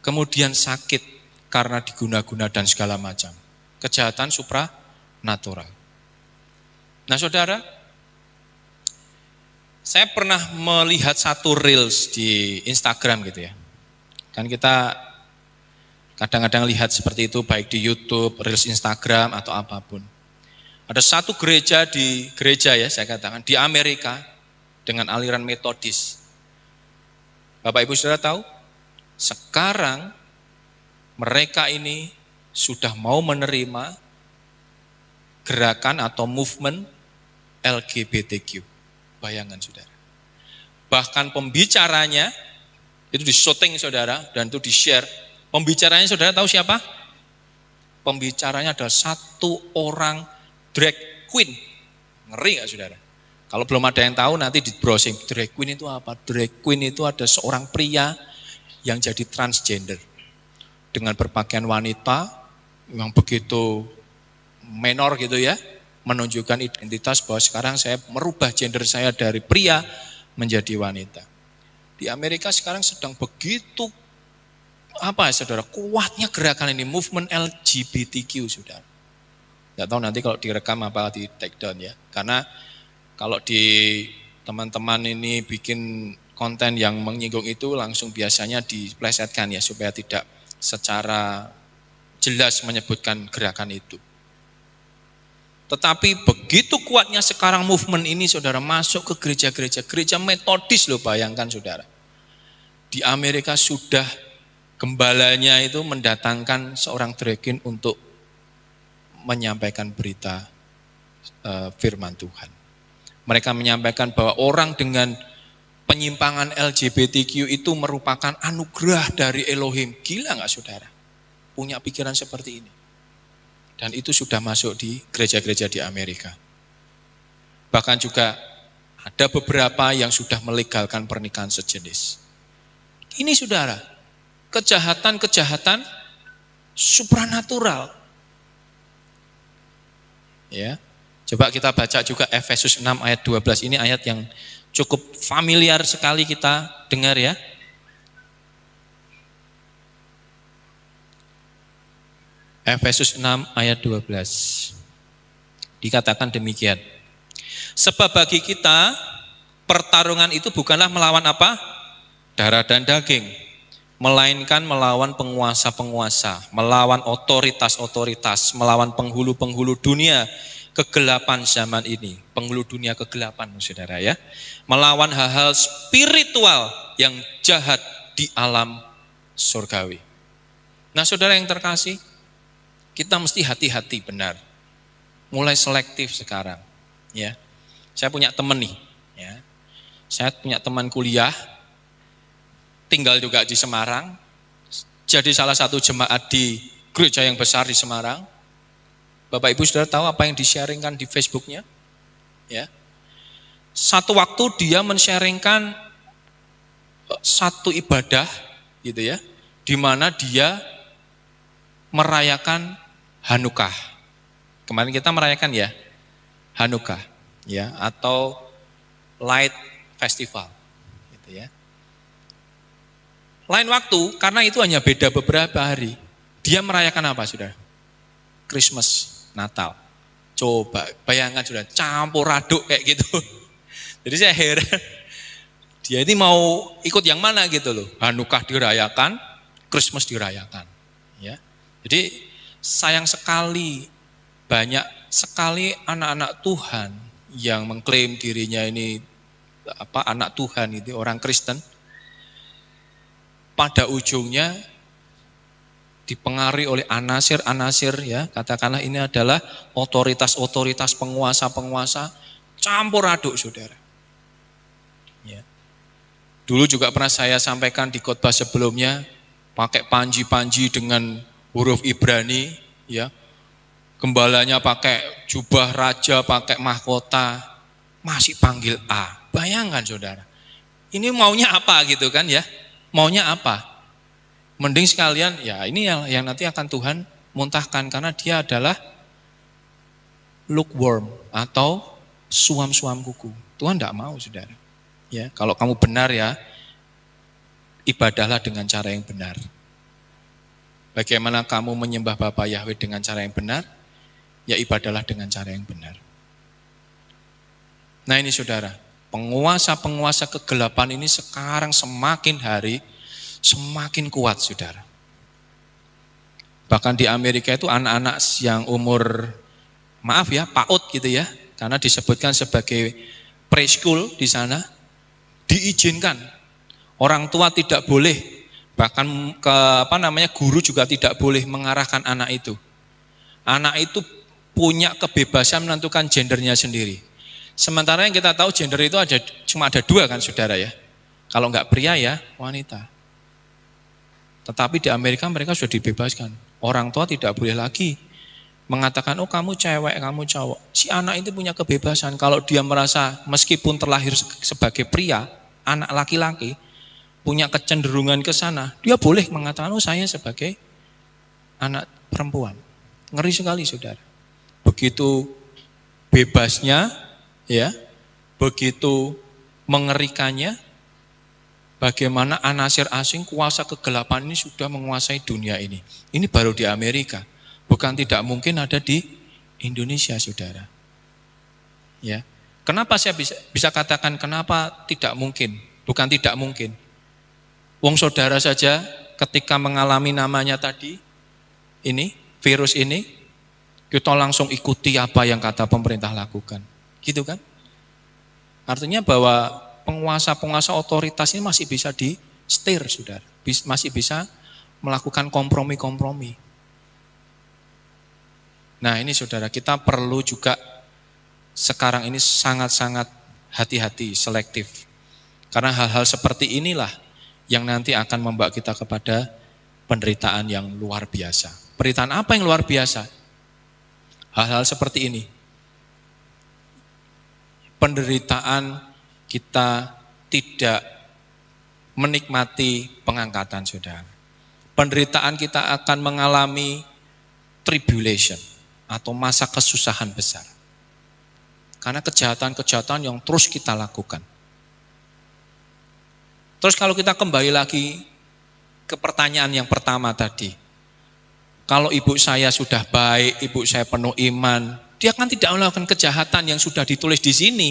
Kemudian sakit karena diguna-guna dan segala macam. Kejahatan supranatural. Nah saudara, saya pernah melihat satu reels di Instagram gitu ya. Kan kita kadang-kadang lihat seperti itu baik di YouTube, reels Instagram atau apapun. Ada satu gereja ya saya katakan di Amerika dengan aliran metodis. Bapak Ibu Saudara tahu? Sekarang mereka ini sudah mau menerima gerakan atau movement LGBTQ. Bayangkan saudara. Bahkan pembicaranya, itu di-shooting saudara, dan itu di-share. Pembicaranya saudara tahu siapa? Pembicaranya adalah satu orang drag queen. Ngeri gak saudara? Kalau belum ada yang tahu nanti di browsing. Drag queen itu apa? Drag queen itu ada seorang pria yang jadi transgender. Dengan berpakaian wanita yang begitu menor gitu ya. Menunjukkan identitas bahwa sekarang saya merubah gender saya dari pria menjadi wanita. Di Amerika sekarang sedang begitu saudara, kuatnya gerakan ini, movement LGBTQ saudara. Nggak tahu nanti kalau direkam apa di take down ya. Karena kalau di teman-teman ini bikin konten yang menyinggung itu langsung biasanya diplesetkan ya supaya tidak secara jelas menyebutkan gerakan itu. Tetapi begitu kuatnya sekarang movement ini saudara masuk ke gereja metodis loh, bayangkan saudara. Di Amerika sudah gembalanya itu mendatangkan seorang drag queen untuk menyampaikan berita firman Tuhan. Mereka menyampaikan bahwa orang dengan penyimpangan LGBTQ itu merupakan anugerah dari Elohim. Gila gak saudara? Punya pikiran seperti ini. Dan itu sudah masuk di gereja-gereja di Amerika. Bahkan juga ada beberapa yang sudah melegalkan pernikahan sejenis. Ini saudara, kejahatan-kejahatan supranatural. Ya. Coba kita baca juga Efesus 6 ayat 12. Ini ayat yang cukup familiar sekali kita dengar ya. Efesus 6 ayat 12. Dikatakan demikian. Sebab bagi kita pertarungan itu bukanlah melawan apa? Darah dan daging. Melainkan melawan penguasa-penguasa, melawan otoritas-otoritas, melawan penghulu-penghulu dunia kegelapan zaman ini, penghulu dunia kegelapan saudara ya, melawan hal-hal spiritual yang jahat di alam surgawi. Nah saudara yang terkasih, kita mesti hati-hati benar, mulai selektif sekarang ya. Saya punya teman nih ya, saya punya teman kuliah, tinggal juga di Semarang, jadi salah satu jemaat di gereja yang besar di Semarang. Bapak Ibu saudara tahu apa yang di-sharingkan di Facebooknya? Ya. Satu waktu dia men-sharingkan satu ibadah gitu ya, di mana dia merayakan Hanukkah. Kemarin kita merayakan ya Hanukkah ya, atau Light Festival gitu ya. Lain waktu, karena itu hanya beda beberapa hari, dia merayakan apa saudara? Christmas, Natal. Coba bayangkan sudah campur aduk kayak gitu. Jadi saya heran, dia ini mau ikut yang mana gitu loh. Hanukkah dirayakan, Christmas dirayakan. Ya. Jadi sayang sekali, banyak sekali anak-anak Tuhan yang mengklaim dirinya ini anak Tuhan, itu orang Kristen. Pada ujungnya dipengaruhi oleh anasir-anasir ya, katakanlah ini adalah otoritas-otoritas, penguasa-penguasa, campur aduk saudara. Ya. Dulu juga pernah saya sampaikan di khotbah sebelumnya, pakai panji-panji dengan huruf Ibrani, ya, gembalanya pakai jubah raja, pakai mahkota, masih panggil A. Bayangkan saudara, ini maunya apa gitu kan ya? Maunya apa? Mending sekalian, ya ini yang nanti akan Tuhan muntahkan, karena dia adalah lukewarm atau suam-suam kuku. Tuhan tidak mau saudara. Ya, kalau kamu benar ya, ibadahlah dengan cara yang benar. Bagaimana kamu menyembah Bapa Yahweh dengan cara yang benar? Ya ibadahlah dengan cara yang benar. Nah ini saudara, penguasa-penguasa kegelapan ini sekarang semakin hari semakin kuat saudara. Bahkan di Amerika itu anak-anak yang umur, maaf ya, PAUD gitu ya, karena disebutkan sebagai preschool di sana, diizinkan. Orang tua tidak boleh, bahkan guru juga tidak boleh mengarahkan anak itu. Anak itu punya kebebasan menentukan gendernya sendiri. Sementara yang kita tahu gender itu cuma ada dua kan saudara ya. Kalau enggak pria ya wanita. Tetapi di Amerika mereka sudah dibebaskan. Orang tua tidak boleh lagi mengatakan, oh kamu cewek, kamu cowok. Si anak itu punya kebebasan. Kalau dia merasa meskipun terlahir sebagai pria, anak laki-laki, punya kecenderungan ke sana, dia boleh mengatakan, oh saya sebagai anak perempuan. Ngeri sekali saudara. Begitu bebasnya, ya, begitu mengerikannya, bagaimana anasir asing, kuasa kegelapan ini sudah menguasai dunia ini. Ini baru di Amerika. Bukan tidak mungkin ada di Indonesia, saudara. Ya, kenapa saya bisa katakan kenapa tidak mungkin? Bukan tidak mungkin. Wong saudara saja ketika mengalami namanya tadi, ini virus ini, kita langsung ikuti apa yang kata pemerintah lakukan, gitu kan? Artinya bahwa penguasa-penguasa otoritas ini masih bisa di-steer, saudara, masih bisa melakukan kompromi-kompromi. Nah ini saudara, kita perlu juga sekarang ini sangat-sangat hati-hati, selektif. Karena hal-hal seperti inilah yang nanti akan membawa kita kepada penderitaan yang luar biasa. Penderitaan apa yang luar biasa? Hal-hal seperti ini. Penderitaan kita tidak menikmati pengangkatan, saudara. Penderitaan kita akan mengalami tribulation atau masa kesusahan besar. Karena kejahatan-kejahatan yang terus kita lakukan. Terus kalau kita kembali lagi ke pertanyaan yang pertama tadi. Kalau ibu saya sudah baik, ibu saya penuh iman, dia kan tidak melakukan kejahatan yang sudah ditulis di sini.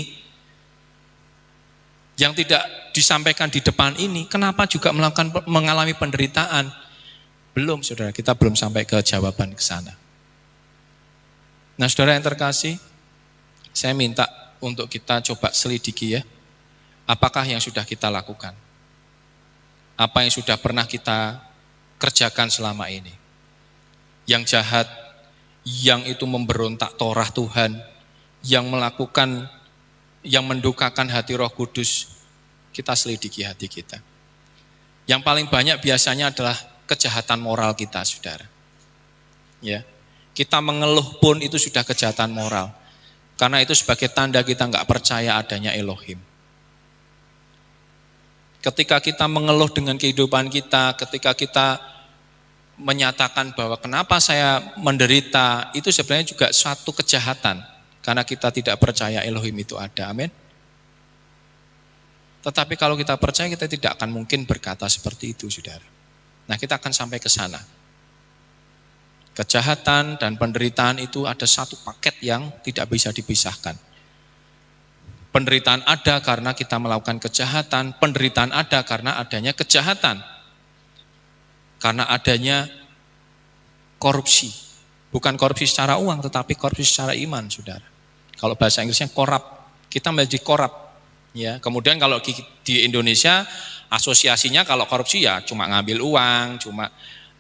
Yang tidak disampaikan di depan ini, kenapa juga mengalami penderitaan? Belum saudara, kita belum sampai ke jawaban ke sana. Nah saudara yang terkasih, saya minta untuk kita coba selidiki ya, apakah yang sudah kita lakukan? Apa yang sudah pernah kita kerjakan selama ini? Yang jahat, yang itu memberontak Torah Tuhan, yang melakukan, yang mendukakan hati Roh Kudus, kita selidiki hati kita. Yang paling banyak biasanya adalah kejahatan moral kita, saudara. Ya. Kita mengeluh pun itu sudah kejahatan moral. Karena itu sebagai tanda kita enggak percaya adanya Elohim. Ketika kita mengeluh dengan kehidupan kita, ketika kita menyatakan bahwa kenapa saya menderita, itu sebenarnya juga suatu kejahatan. Karena kita tidak percaya Elohim itu ada, amin. Tetapi kalau kita percaya, kita tidak akan mungkin berkata seperti itu, saudara. Nah kita akan sampai ke sana. Kejahatan dan penderitaan itu ada satu paket yang tidak bisa dipisahkan. Penderitaan ada karena kita melakukan kejahatan, penderitaan ada karena adanya kejahatan. Karena adanya korupsi. Bukan korupsi secara uang, tetapi korupsi secara iman, saudara. Kalau bahasa Inggrisnya korup, kita menjadi korup. Ya, kemudian kalau di Indonesia, asosiasinya kalau korupsi ya cuma ngambil uang, cuma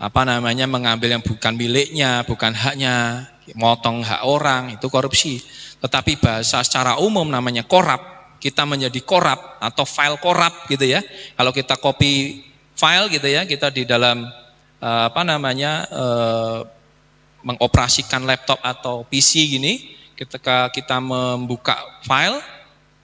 mengambil yang bukan miliknya, bukan haknya, motong hak orang, itu korupsi. Tetapi bahasa secara umum namanya korup, kita menjadi korup atau file korup gitu ya. Kalau kita copy file gitu ya, kita di dalam mengoperasikan laptop atau PC gini, ketika kita membuka file,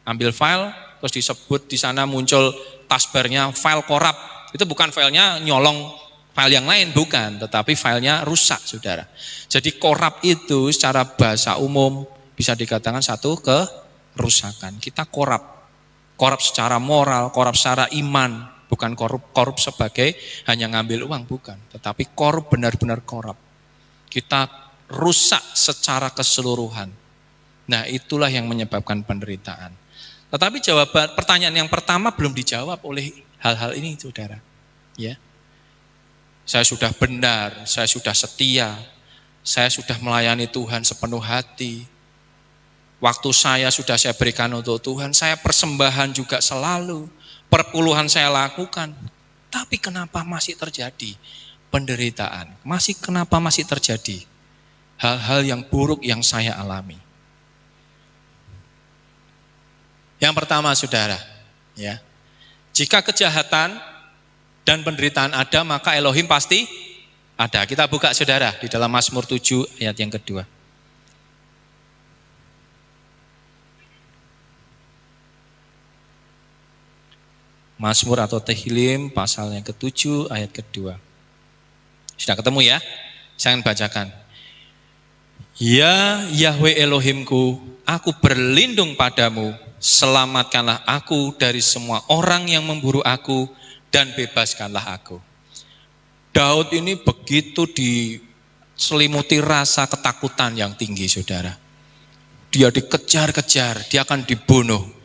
ambil file, terus disebut di sana muncul taskbarnya file korup. Itu bukan filenya nyolong file yang lain, bukan, tetapi filenya rusak, saudara. Jadi korup itu secara bahasa umum bisa dikatakan satu kerusakan. Kita korup secara moral, korup secara iman, bukan korup sebagai hanya ngambil uang, bukan. Tetapi korup benar-benar korup. Kita rusak secara keseluruhan. Nah itulah yang menyebabkan penderitaan. Tetapi jawaban pertanyaan yang pertama belum dijawab oleh hal-hal ini, saudara. Ya. Saya sudah benar, saya sudah setia, saya sudah melayani Tuhan sepenuh hati. Waktu saya sudah saya berikan untuk Tuhan, saya persembahan juga selalu, perpuluhan saya lakukan. Tapi kenapa masih terjadi penderitaan? Kenapa masih terjadi hal-hal yang buruk yang saya alami? Yang pertama saudara, ya, jika kejahatan dan penderitaan ada, maka Elohim pasti ada. Kita buka saudara di dalam Mazmur 7 ayat yang kedua. Mazmur atau Tehillim pasal yang ke-7 ayat kedua. Sudah ketemu ya? Saya akan bacakan. Ya Yahweh Elohimku, aku berlindung padamu, selamatkanlah aku dari semua orang yang memburu aku dan bebaskanlah aku. Daud ini begitu diselimuti rasa ketakutan yang tinggi saudara. Dia dikejar-kejar, dia akan dibunuh.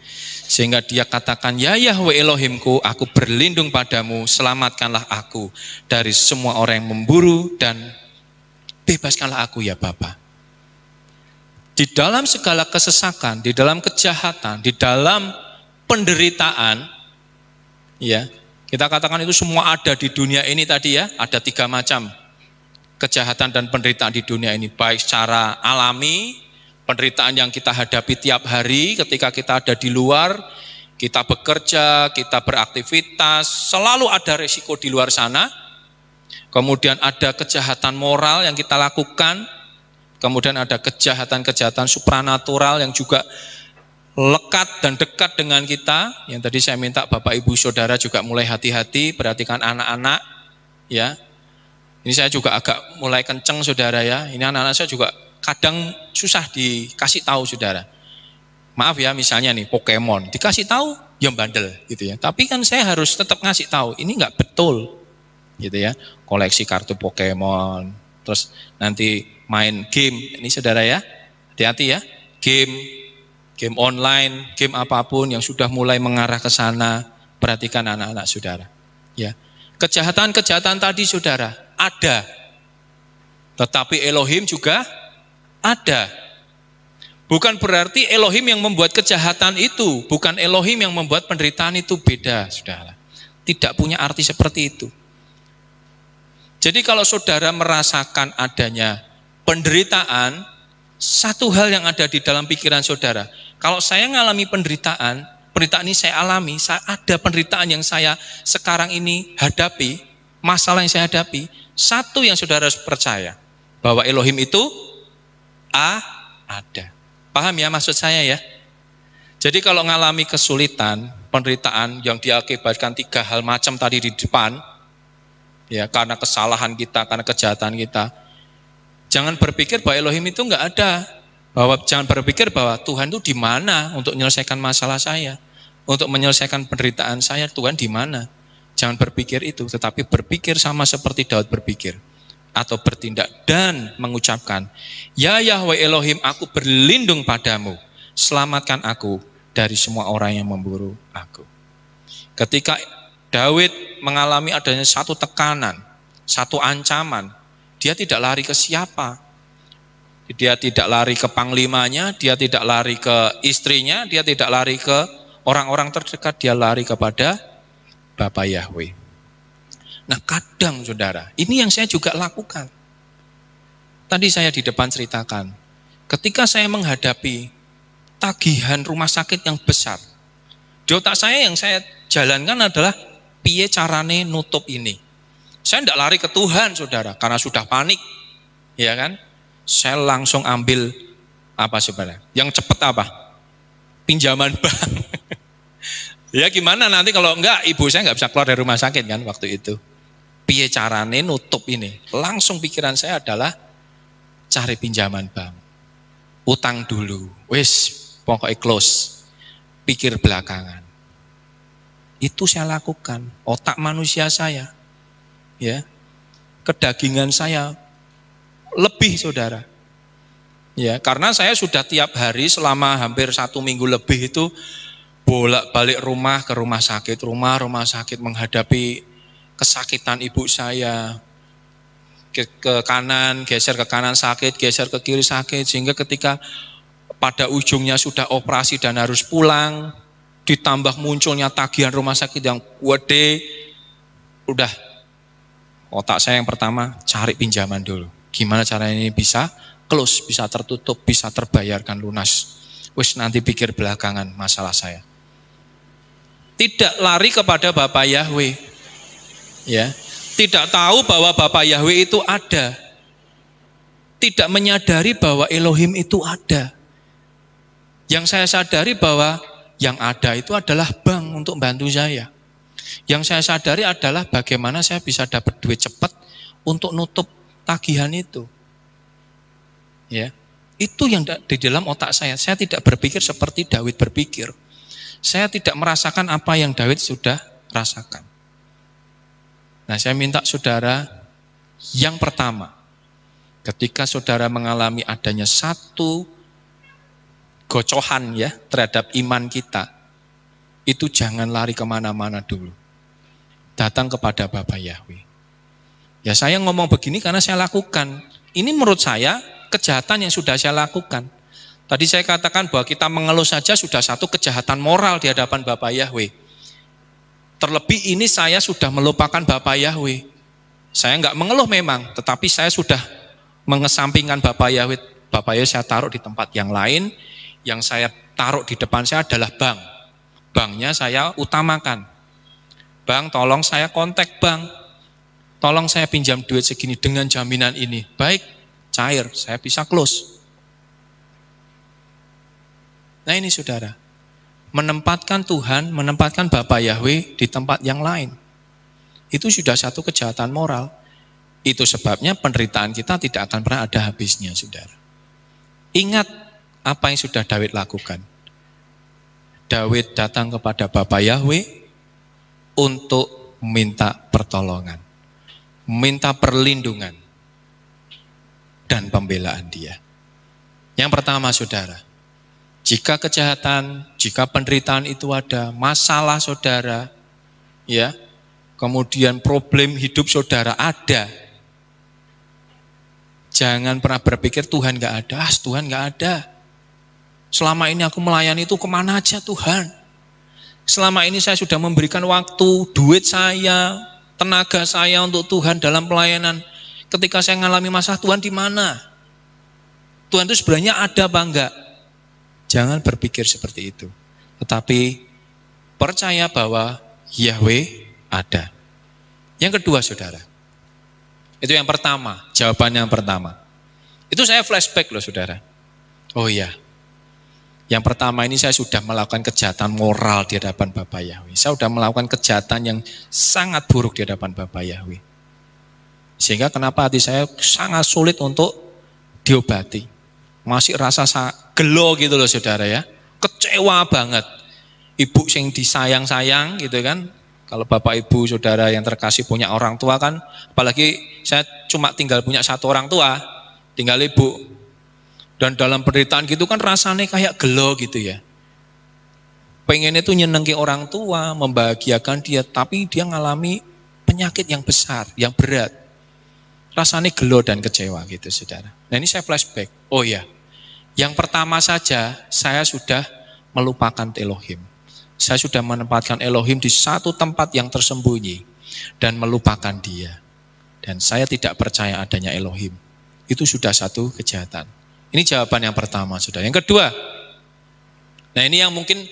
Sehingga dia katakan, ya Yahweh Elohimku, aku berlindung padamu, selamatkanlah aku dari semua orang yang memburu dan bebaskanlah aku ya Bapa. Di dalam segala kesesakan, di dalam kejahatan, di dalam penderitaan, ya kita katakan itu semua ada di dunia ini tadi ya, ada 3 macam kejahatan dan penderitaan di dunia ini, baik secara alami, penderitaan yang kita hadapi tiap hari ketika kita ada di luar, kita bekerja, kita beraktivitas, selalu ada resiko di luar sana. Kemudian ada kejahatan moral yang kita lakukan, kemudian ada kejahatan-kejahatan supranatural yang juga lekat dan dekat dengan kita. Yang tadi saya minta Bapak Ibu Saudara juga mulai hati-hati, perhatikan anak-anak ya. Ini saya juga agak mulai kenceng saudara ya. Ini anak-anak saya juga kadang susah dikasih tahu saudara. Maaf ya misalnya nih Pokemon, dikasih tahu yang bandel gitu ya. Tapi kan saya harus tetap ngasih tahu, ini nggak betul gitu ya. Koleksi kartu Pokemon, terus nanti main game, ini saudara ya, hati-hati ya. Game online, game apapun yang sudah mulai mengarah ke sana, perhatikan anak-anak saudara. Ya, kejahatan-kejahatan tadi saudara ada, tetapi Elohim juga ada. Bukan berarti Elohim yang membuat kejahatan itu, bukan Elohim yang membuat penderitaan itu, beda saudara. Tidak punya arti seperti itu. Jadi kalau saudara merasakan adanya penderitaan, satu hal yang ada di dalam pikiran saudara, kalau saya mengalami penderitaan ini saya alami, ada penderitaan yang saya sekarang ini hadapi, masalah yang saya hadapi, satu yang saudara harus percaya, bahwa Elohim itu ada. Paham ya maksud saya ya? Jadi kalau mengalami kesulitan, penderitaan yang diakibatkan 3 hal macam tadi di depan, ya karena kesalahan kita, karena kejahatan kita, jangan berpikir bahwa Elohim itu enggak ada. Jangan berpikir bahwa Tuhan itu di mana untuk menyelesaikan masalah saya, untuk menyelesaikan penderitaan saya, Tuhan di mana? Jangan berpikir itu, tetapi berpikir sama seperti Daud berpikir. Atau bertindak dan mengucapkan, ya Yahweh Elohim, aku berlindung padamu, selamatkan aku dari semua orang yang memburu aku. Ketika Daud mengalami adanya satu tekanan, satu ancaman, dia tidak lari ke siapa, dia tidak lari ke panglimanya, dia tidak lari ke istrinya, dia tidak lari ke orang-orang terdekat, dia lari kepada Bapa Yahweh. Nah kadang saudara, ini yang saya juga lakukan. Tadi saya di depan ceritakan, ketika saya menghadapi tagihan rumah sakit yang besar, di otak saya yang saya jalankan adalah piye carane nutup ini. Saya tidak lari ke Tuhan saudara, karena sudah panik, ya kan? Saya langsung ambil apa sebenarnya? Yang cepat apa? Pinjaman bank. Ya gimana nanti kalau enggak, ibu saya enggak bisa keluar dari rumah sakit kan waktu itu. Piye carane nutup ini? Langsung pikiran saya adalah cari pinjaman bank. Utang dulu. Wis, pokoknya close. Pikir belakangan. Itu saya lakukan. Otak manusia saya. Ya. Kedagingan saya lebih saudara. Ya, karena saya sudah tiap hari selama hampir 1 minggu lebih itu bolak-balik rumah ke rumah sakit menghadapi kesakitan ibu saya, ke kanan, geser ke kanan sakit, geser ke kiri sakit, sehingga ketika pada ujungnya sudah operasi dan harus pulang, ditambah munculnya tagihan rumah sakit yang gede, udah otak saya yang pertama cari pinjaman dulu. Gimana caranya ini bisa close, bisa tertutup, bisa terbayarkan lunas. Wis nanti pikir belakangan masalah saya. Tidak lari kepada Bapak Yahweh. Ya. Tidak tahu bahwa Bapak Yahweh itu ada. Tidak menyadari bahwa Elohim itu ada. Yang saya sadari bahwa yang ada itu adalah bank untuk bantu saya. Yang saya sadari adalah bagaimana saya bisa dapat duit cepat untuk nutup tagihan itu. Ya. Itu yang di dalam otak saya. Saya tidak berpikir seperti Daud berpikir. Saya tidak merasakan apa yang Daud sudah rasakan. Nah, saya minta saudara, yang pertama, ketika saudara mengalami adanya satu gocohan ya terhadap iman kita, itu jangan lari kemana-mana dulu. Datang kepada Bapak Yahweh. Ya, saya ngomong begini karena saya lakukan. Ini menurut saya kejahatan yang sudah saya lakukan. Tadi saya katakan bahwa kita mengeluh saja sudah satu kejahatan moral di hadapan Bapak Yahweh. Terlebih ini saya sudah melupakan Bapak Yahweh. Saya enggak mengeluh memang, tetapi saya sudah mengesampingkan Bapak Yahweh. Bapak Yahweh saya taruh di tempat yang lain, yang saya taruh di depan saya adalah bank. Banknya saya utamakan. Bang, tolong saya kontak bank. Tolong saya pinjam duit segini dengan jaminan ini. Baik, cair, saya bisa close. Nah ini saudara, menempatkan Tuhan, menempatkan Bapak Yahweh di tempat yang lain. Itu sudah satu kejahatan moral. Itu sebabnya penderitaan kita tidak akan pernah ada habisnya, saudara. Ingat apa yang sudah Daud lakukan. Daud datang kepada Bapak Yahweh untuk minta pertolongan, minta perlindungan, dan pembelaan dia. Yang pertama saudara, jika kejahatan, jika penderitaan itu ada, masalah saudara, ya, kemudian problem hidup saudara ada, jangan pernah berpikir Tuhan gak ada. Tuhan gak ada. Selama ini aku melayani itu kemana aja Tuhan? Selama ini saya sudah memberikan waktu, duit saya, tenaga saya untuk Tuhan dalam pelayanan. Ketika saya mengalami masalah, Tuhan di mana? Tuhan itu sebenarnya ada apa enggak? Jangan berpikir seperti itu. Tetapi percaya bahwa Yahweh ada. Yang kedua saudara, itu yang pertama, jawabannya yang pertama. Itu saya flashback loh saudara. Oh iya, yang pertama ini saya sudah melakukan kejahatan moral di hadapan Bapak Yahweh. Saya sudah melakukan kejahatan yang sangat buruk di hadapan Bapak Yahweh. Sehingga kenapa hati saya sangat sulit untuk diobati. Masih rasa gelo gitu loh saudara ya. Kecewa banget. Ibu yang disayang-sayang gitu kan. Kalau Bapak Ibu saudara yang terkasih punya orang tua kan. Apalagi saya cuma tinggal punya satu orang tua. Tinggal ibu. Dan dalam penderitaan gitu kan rasanya kayak gelo gitu ya. Pengennya tuh nyenengin orang tua, membahagiakan dia. Tapi dia ngalami penyakit yang besar, yang berat. Rasanya gelo dan kecewa gitu saudara. Nah ini saya flashback. Oh ya, yang pertama saja saya sudah melupakan Elohim. Saya sudah menempatkan Elohim di satu tempat yang tersembunyi. Dan melupakan dia. Dan saya tidak percaya adanya Elohim. Itu sudah satu kejahatan. Ini jawaban yang pertama saudara. Yang kedua, nah ini yang mungkin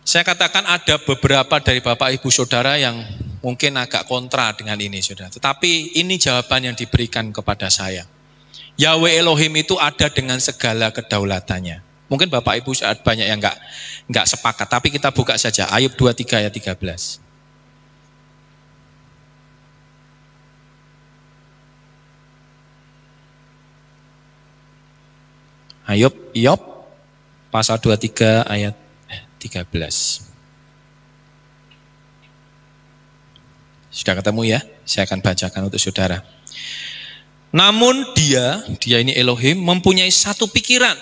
saya katakan ada beberapa dari Bapak Ibu Saudara yang mungkin agak kontra dengan ini saudara. Tetapi ini jawaban yang diberikan kepada saya. Yahweh Elohim itu ada dengan segala kedaulatannya. Mungkin Bapak Ibu banyak yang enggak sepakat, tapi kita buka saja Ayub 23 ayat 13. Ayub pasal 23 ayat 13. Sudah ketemu ya? Saya akan bacakan untuk saudara. Namun dia ini Elohim mempunyai satu pikiran.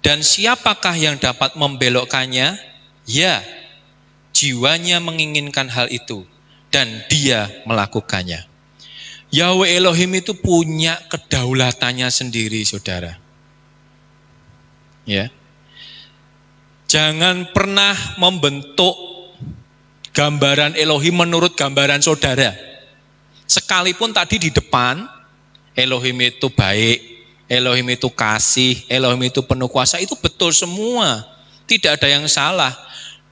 Dan siapakah yang dapat membelokkannya? Ya, jiwanya menginginkan hal itu. Dan dia melakukannya. Yahweh Elohim itu punya kedaulatannya sendiri saudara. Ya. Jangan pernah membentuk gambaran Elohim menurut gambaran saudara. Sekalipun tadi di depan Elohim itu baik, Elohim itu kasih, Elohim itu penuh kuasa, itu betul semua. Tidak ada yang salah.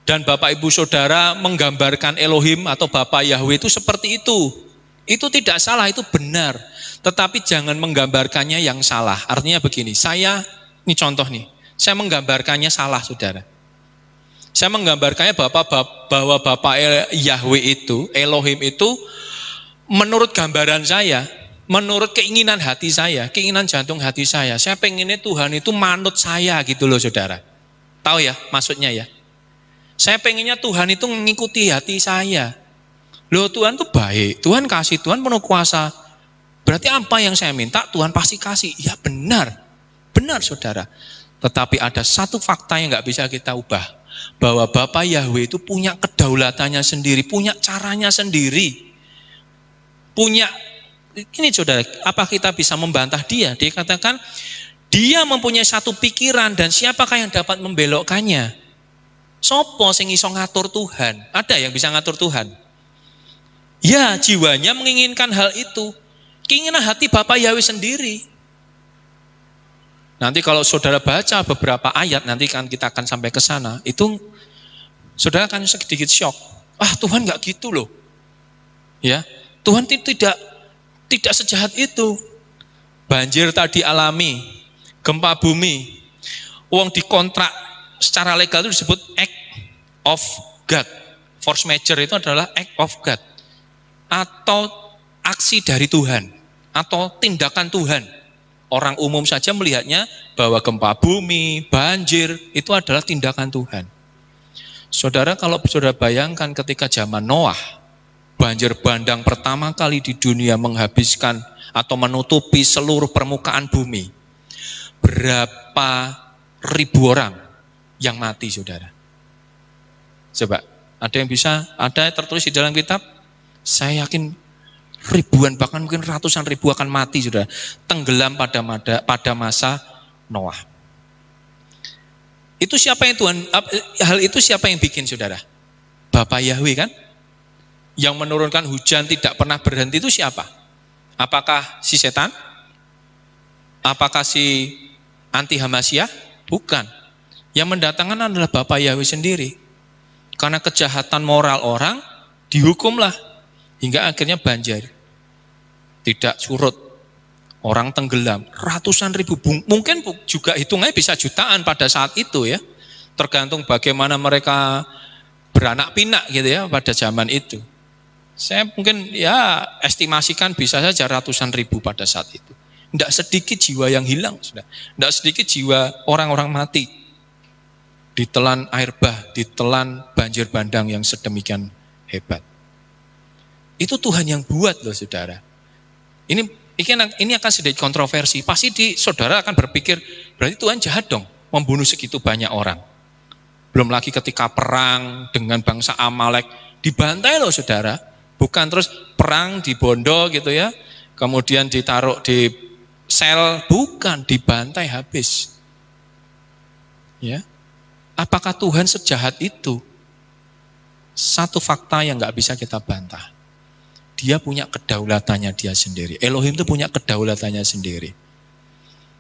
Dan Bapak Ibu Saudara menggambarkan Elohim atau Bapak Yahweh itu seperti itu. Itu tidak salah, itu benar. Tetapi jangan menggambarkannya yang salah. Artinya begini, ini contoh nih, saya menggambarkannya salah, saudara. Saya menggambarkannya bahwa Bapak Yahweh itu, Elohim itu, menurut gambaran saya, menurut keinginan hati saya, keinginan jantung hati saya pengennya Tuhan itu manut saya gitu loh, saudara. Tahu ya maksudnya ya? Saya pengennya Tuhan itu mengikuti hati saya. Loh, Tuhan tuh baik, Tuhan kasih, Tuhan penuh kuasa. Berarti apa yang saya minta Tuhan pasti kasih. Ya benar, benar saudara. Tetapi ada satu fakta yang gak bisa kita ubah. Bahwa Bapak Yahweh itu punya kedaulatannya sendiri, punya caranya sendiri. Ini saudara, apa kita bisa membantah dia? Dia katakan, dia mempunyai satu pikiran dan siapakah yang dapat membelokkannya? Sopo sing iso ngatur Tuhan? Ada yang bisa ngatur Tuhan? Ya, jiwanya menginginkan hal itu. Keinginan hati Bapak Yahweh sendiri. Nanti kalau saudara baca beberapa ayat, nanti kan kita akan sampai ke sana, itu saudara akan sedikit shock. Tuhan gak gitu loh. Ya, Tuhan tidak sejahat itu. Banjir tadi alami, gempa bumi, uang dikontrak secara legal itu disebut act of God. Force majeure itu adalah act of God. Atau aksi dari Tuhan. Atau tindakan Tuhan. Orang umum saja melihatnya bahwa gempa bumi, banjir, itu adalah tindakan Tuhan. Saudara, kalau saudara bayangkan ketika zaman Noah, banjir bandang pertama kali di dunia menghabiskan atau menutupi seluruh permukaan bumi. Berapa ribu orang yang mati, saudara? Coba, ada yang bisa, ada tertulis di dalam kitab? Saya yakin ribuan, bahkan mungkin ratusan ribu akan mati, saudara. Tenggelam pada masa Noah. Itu siapa yang hal itu siapa yang bikin, saudara? Bapak Yahweh kan? Yang menurunkan hujan tidak pernah berhenti itu siapa? Apakah si setan? Apakah si anti Hamasyah? Bukan. Yang mendatangkan adalah Bapak Yahweh sendiri. Karena kejahatan moral orang, dihukumlah. Hingga akhirnya banjir. Tidak surut. Orang tenggelam. Ratusan ribu. Mungkin juga hitungannya bisa jutaan pada saat itu ya. Tergantung bagaimana mereka beranak pinak gitu ya pada zaman itu. Saya mungkin ya estimasikan bisa saja ratusan ribu pada saat itu. Tidak sedikit jiwa yang hilang, sudah. Tidak sedikit jiwa orang-orang mati. Ditelan air bah, ditelan banjir bandang yang sedemikian hebat. Itu Tuhan yang buat loh, saudara. Ini akan sedikit kontroversi. Pasti saudara akan berpikir, berarti Tuhan jahat dong, membunuh segitu banyak orang. Belum lagi ketika perang dengan bangsa Amalek, dibantai loh, saudara. Bukan terus perang di Bondo gitu ya, kemudian ditaruh di sel, bukan, dibantai habis. Ya, apakah Tuhan sejahat itu? Satu fakta yang nggak bisa kita bantah. Dia punya kedaulatannya dia sendiri. Elohim itu punya kedaulatannya sendiri.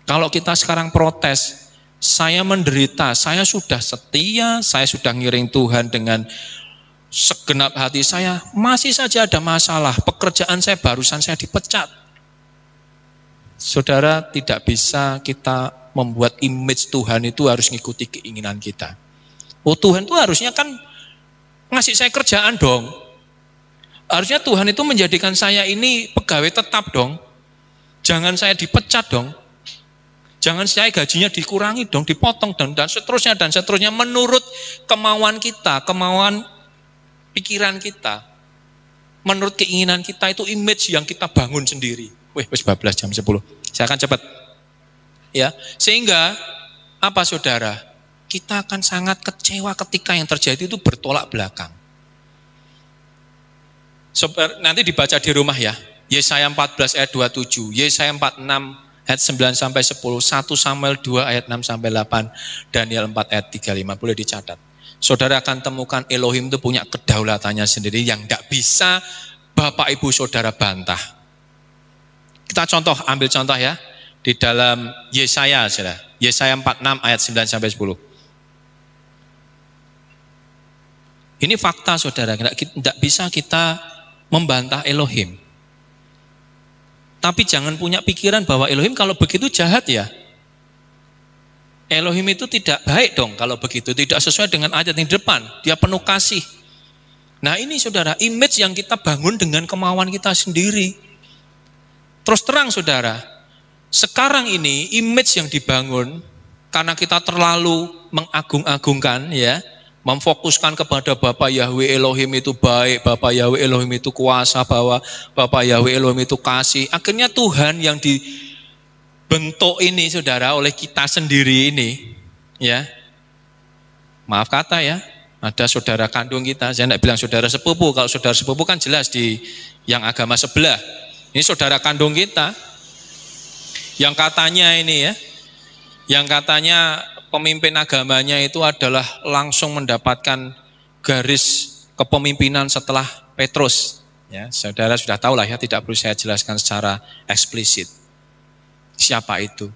Kalau kita sekarang protes, saya menderita, saya sudah setia, saya sudah ngiring Tuhan dengan segenap hati saya, masih saja ada masalah. Pekerjaan saya barusan saya dipecat. Saudara, tidak bisa kita membuat image Tuhan itu harus ngikuti keinginan kita. Tuhan itu harusnya kan ngasih saya kerjaan dong. Harusnya Tuhan itu menjadikan saya ini pegawai tetap dong. Jangan saya dipecat dong. Jangan saya gajinya dikurangi dong, dipotong dan seterusnya menurut kemauan kita, kemauan pikiran kita. Menurut keinginan kita itu image yang kita bangun sendiri. Wih, 14 jam 10. Saya akan cepat. Ya, sehingga apa saudara? Kita akan sangat kecewa ketika yang terjadi itu bertolak belakang. Nanti dibaca di rumah ya. Yesaya 14 ayat 27, Yesaya 46 ayat 9 sampai 10, 1 Samuel 2 ayat 6 sampai 8, Daniel 4 ayat 35, boleh dicatat. Saudara akan temukan Elohim itu punya kedaulatannya sendiri yang tidak bisa Bapak Ibu Saudara bantah. Kita ambil contoh ya. Di dalam Yesaya, saudara. Yesaya 46 ayat 9 sampai 10. Ini fakta, saudara. Tidak bisa kita membantah Elohim. Tapi jangan punya pikiran bahwa Elohim kalau begitu jahat ya. Elohim itu tidak baik dong kalau begitu, tidak sesuai dengan ayat yang di depan. Dia penuh kasih. Nah ini saudara, image yang kita bangun dengan kemauan kita sendiri. Terus terang saudara, sekarang ini image yang dibangun karena kita terlalu mengagung-agungkan ya, memfokuskan kepada Bapa Yahweh Elohim itu baik, Bapa Yahweh Elohim itu kuasa, bahwa Bapa Yahweh Elohim itu kasih. Akhirnya Tuhan yang dibentuk ini saudara oleh kita sendiri ini ya, maaf kata ya, ada saudara kandung kita, saya tidak bilang saudara sepupu, kalau saudara sepupu kan jelas di yang agama sebelah. Ini saudara kandung kita, yang katanya ini ya, yang katanya pemimpin agamanya itu adalah langsung mendapatkan garis kepemimpinan setelah Petrus. Ya, saudara sudah tahu lah ya, tidak perlu saya jelaskan secara eksplisit. Siapa itu?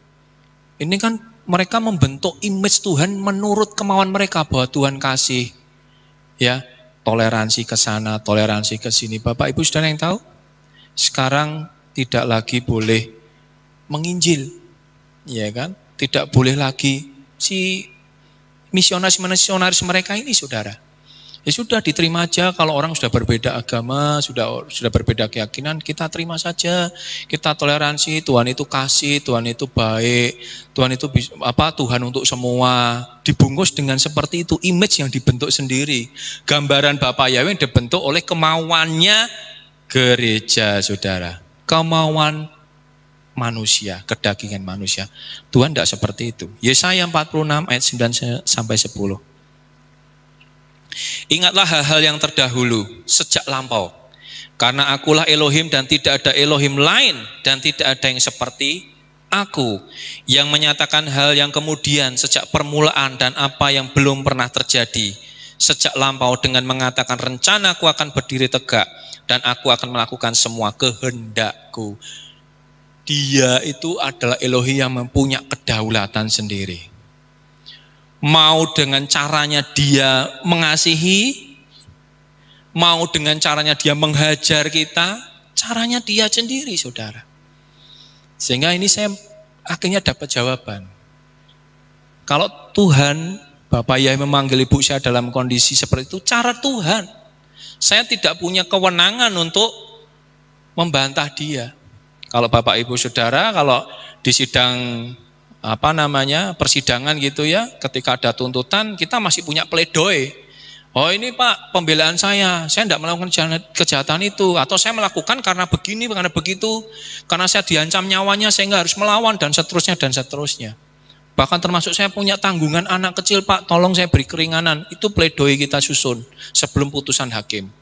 Ini kan mereka membentuk image Tuhan menurut kemauan mereka bahwa Tuhan kasih, ya, toleransi ke sana, toleransi ke sini. Bapak Ibu saudara yang tahu, sekarang tidak lagi boleh menginjil, ya kan? Tidak boleh lagi si misionaris mereka ini saudara. Ya sudah diterima aja, kalau orang sudah berbeda agama, sudah berbeda keyakinan, kita terima saja. Kita toleransi, Tuhan itu kasih, Tuhan itu baik, Tuhan itu Tuhan untuk semua. Dibungkus dengan seperti itu, image yang dibentuk sendiri. Gambaran Bapa Yahweh dibentuk oleh kemauannya gereja, saudara. Kemauan manusia, kedagingan manusia. Tuhan tidak seperti itu. Yesaya 46 ayat 9 sampai 10. Ingatlah hal-hal yang terdahulu sejak lampau. Karena akulah Elohim dan tidak ada Elohim lain, dan tidak ada yang seperti aku, yang menyatakan hal yang kemudian sejak permulaan dan apa yang belum pernah terjadi sejak lampau, dengan mengatakan rencanaku akan berdiri tegak dan aku akan melakukan semua kehendakku. Dia itu adalah Elohim yang mempunyai kedaulatan sendiri. Mau dengan caranya dia mengasihi, mau dengan caranya dia menghajar kita, caranya dia sendiri saudara. Sehingga ini saya akhirnya dapat jawaban. Kalau Tuhan, Bapak Yahweh memanggil ibu saya dalam kondisi seperti itu, cara Tuhan. Saya tidak punya kewenangan untuk membantah dia. Kalau Bapak Ibu Saudara, kalau di sidang persidangan gitu ya, ketika ada tuntutan kita masih punya pledoi. Oh ini Pak, pembelaan saya tidak melakukan kejahatan itu, atau saya melakukan karena begini, karena begitu, karena saya diancam nyawanya sehingga harus melawan, dan seterusnya dan seterusnya. Bahkan termasuk saya punya tanggungan anak kecil Pak, tolong saya beri keringanan. Itu pledoi kita susun sebelum putusan hakim.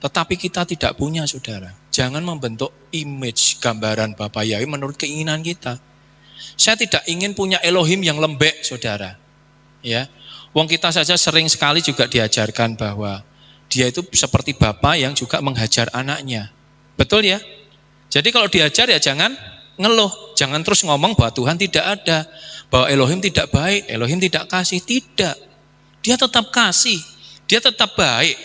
Tetapi kita tidak punya saudara. Jangan membentuk image gambaran Bapa Yahweh menurut keinginan kita. Saya tidak ingin punya Elohim yang lembek, saudara. Ya, wong kita saja sering sekali juga diajarkan bahwa dia itu seperti bapa yang juga menghajar anaknya. Betul ya? Jadi kalau diajar ya jangan ngeluh, jangan terus ngomong bahwa Tuhan tidak ada, bahwa Elohim tidak baik, Elohim tidak kasih. Tidak. Dia tetap kasih, dia tetap baik,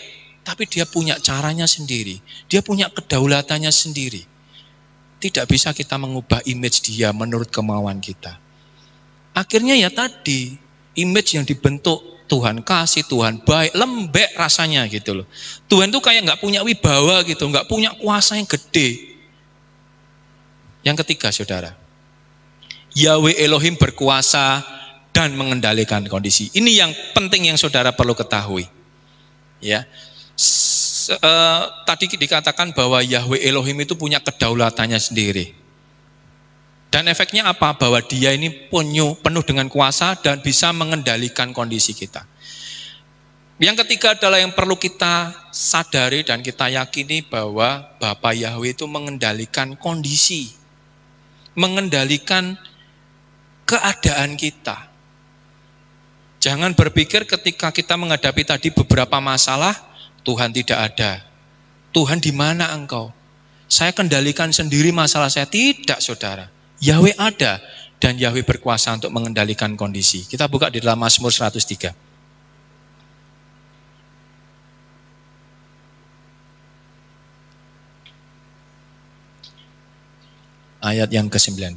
tapi dia punya caranya sendiri. Dia punya kedaulatannya sendiri. Tidak bisa kita mengubah image dia menurut kemauan kita. Akhirnya ya tadi, image yang dibentuk Tuhan kasih, Tuhan baik, lembek rasanya gitu loh. Tuhan tuh kayak nggak punya wibawa gitu, nggak punya kuasa yang gede. Yang ketiga saudara, Yahweh Elohim berkuasa dan mengendalikan kondisi. Ini yang penting yang saudara perlu ketahui. Ya. Tadi dikatakan bahwa Yahweh Elohim itu punya kedaulatannya sendiri. Dan efeknya apa? Bahwa dia ini penuh dengan kuasa dan bisa mengendalikan kondisi kita. Yang ketiga adalah yang perlu kita sadari dan kita yakini bahwa Bapa Yahweh itu mengendalikan kondisi, mengendalikan keadaan kita. Jangan berpikir ketika kita menghadapi tadi beberapa masalah, Tuhan tidak ada. Tuhan di mana engkau? Saya kendalikan sendiri masalah saya. Tidak saudara. Yahweh ada dan Yahweh berkuasa untuk mengendalikan kondisi. Kita buka di dalam Mazmur 103. Ayat yang ke-19.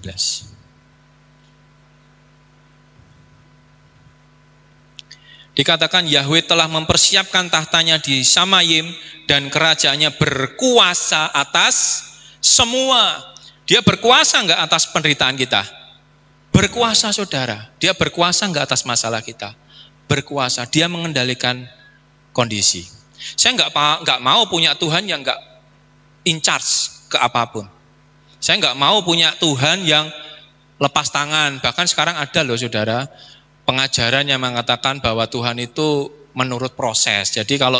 Dikatakan Yahweh telah mempersiapkan tahtanya di Samayim dan kerajaannya berkuasa atas semua. Dia berkuasa enggak atas penderitaan kita? Berkuasa saudara. Dia berkuasa enggak atas masalah kita? Berkuasa. Dia mengendalikan kondisi. Saya enggak mau punya Tuhan yang enggak in charge ke apapun. Saya enggak mau punya Tuhan yang lepas tangan. Bahkan sekarang ada loh saudara, pengajaran yang mengatakan bahwa Tuhan itu menurut proses. Jadi kalau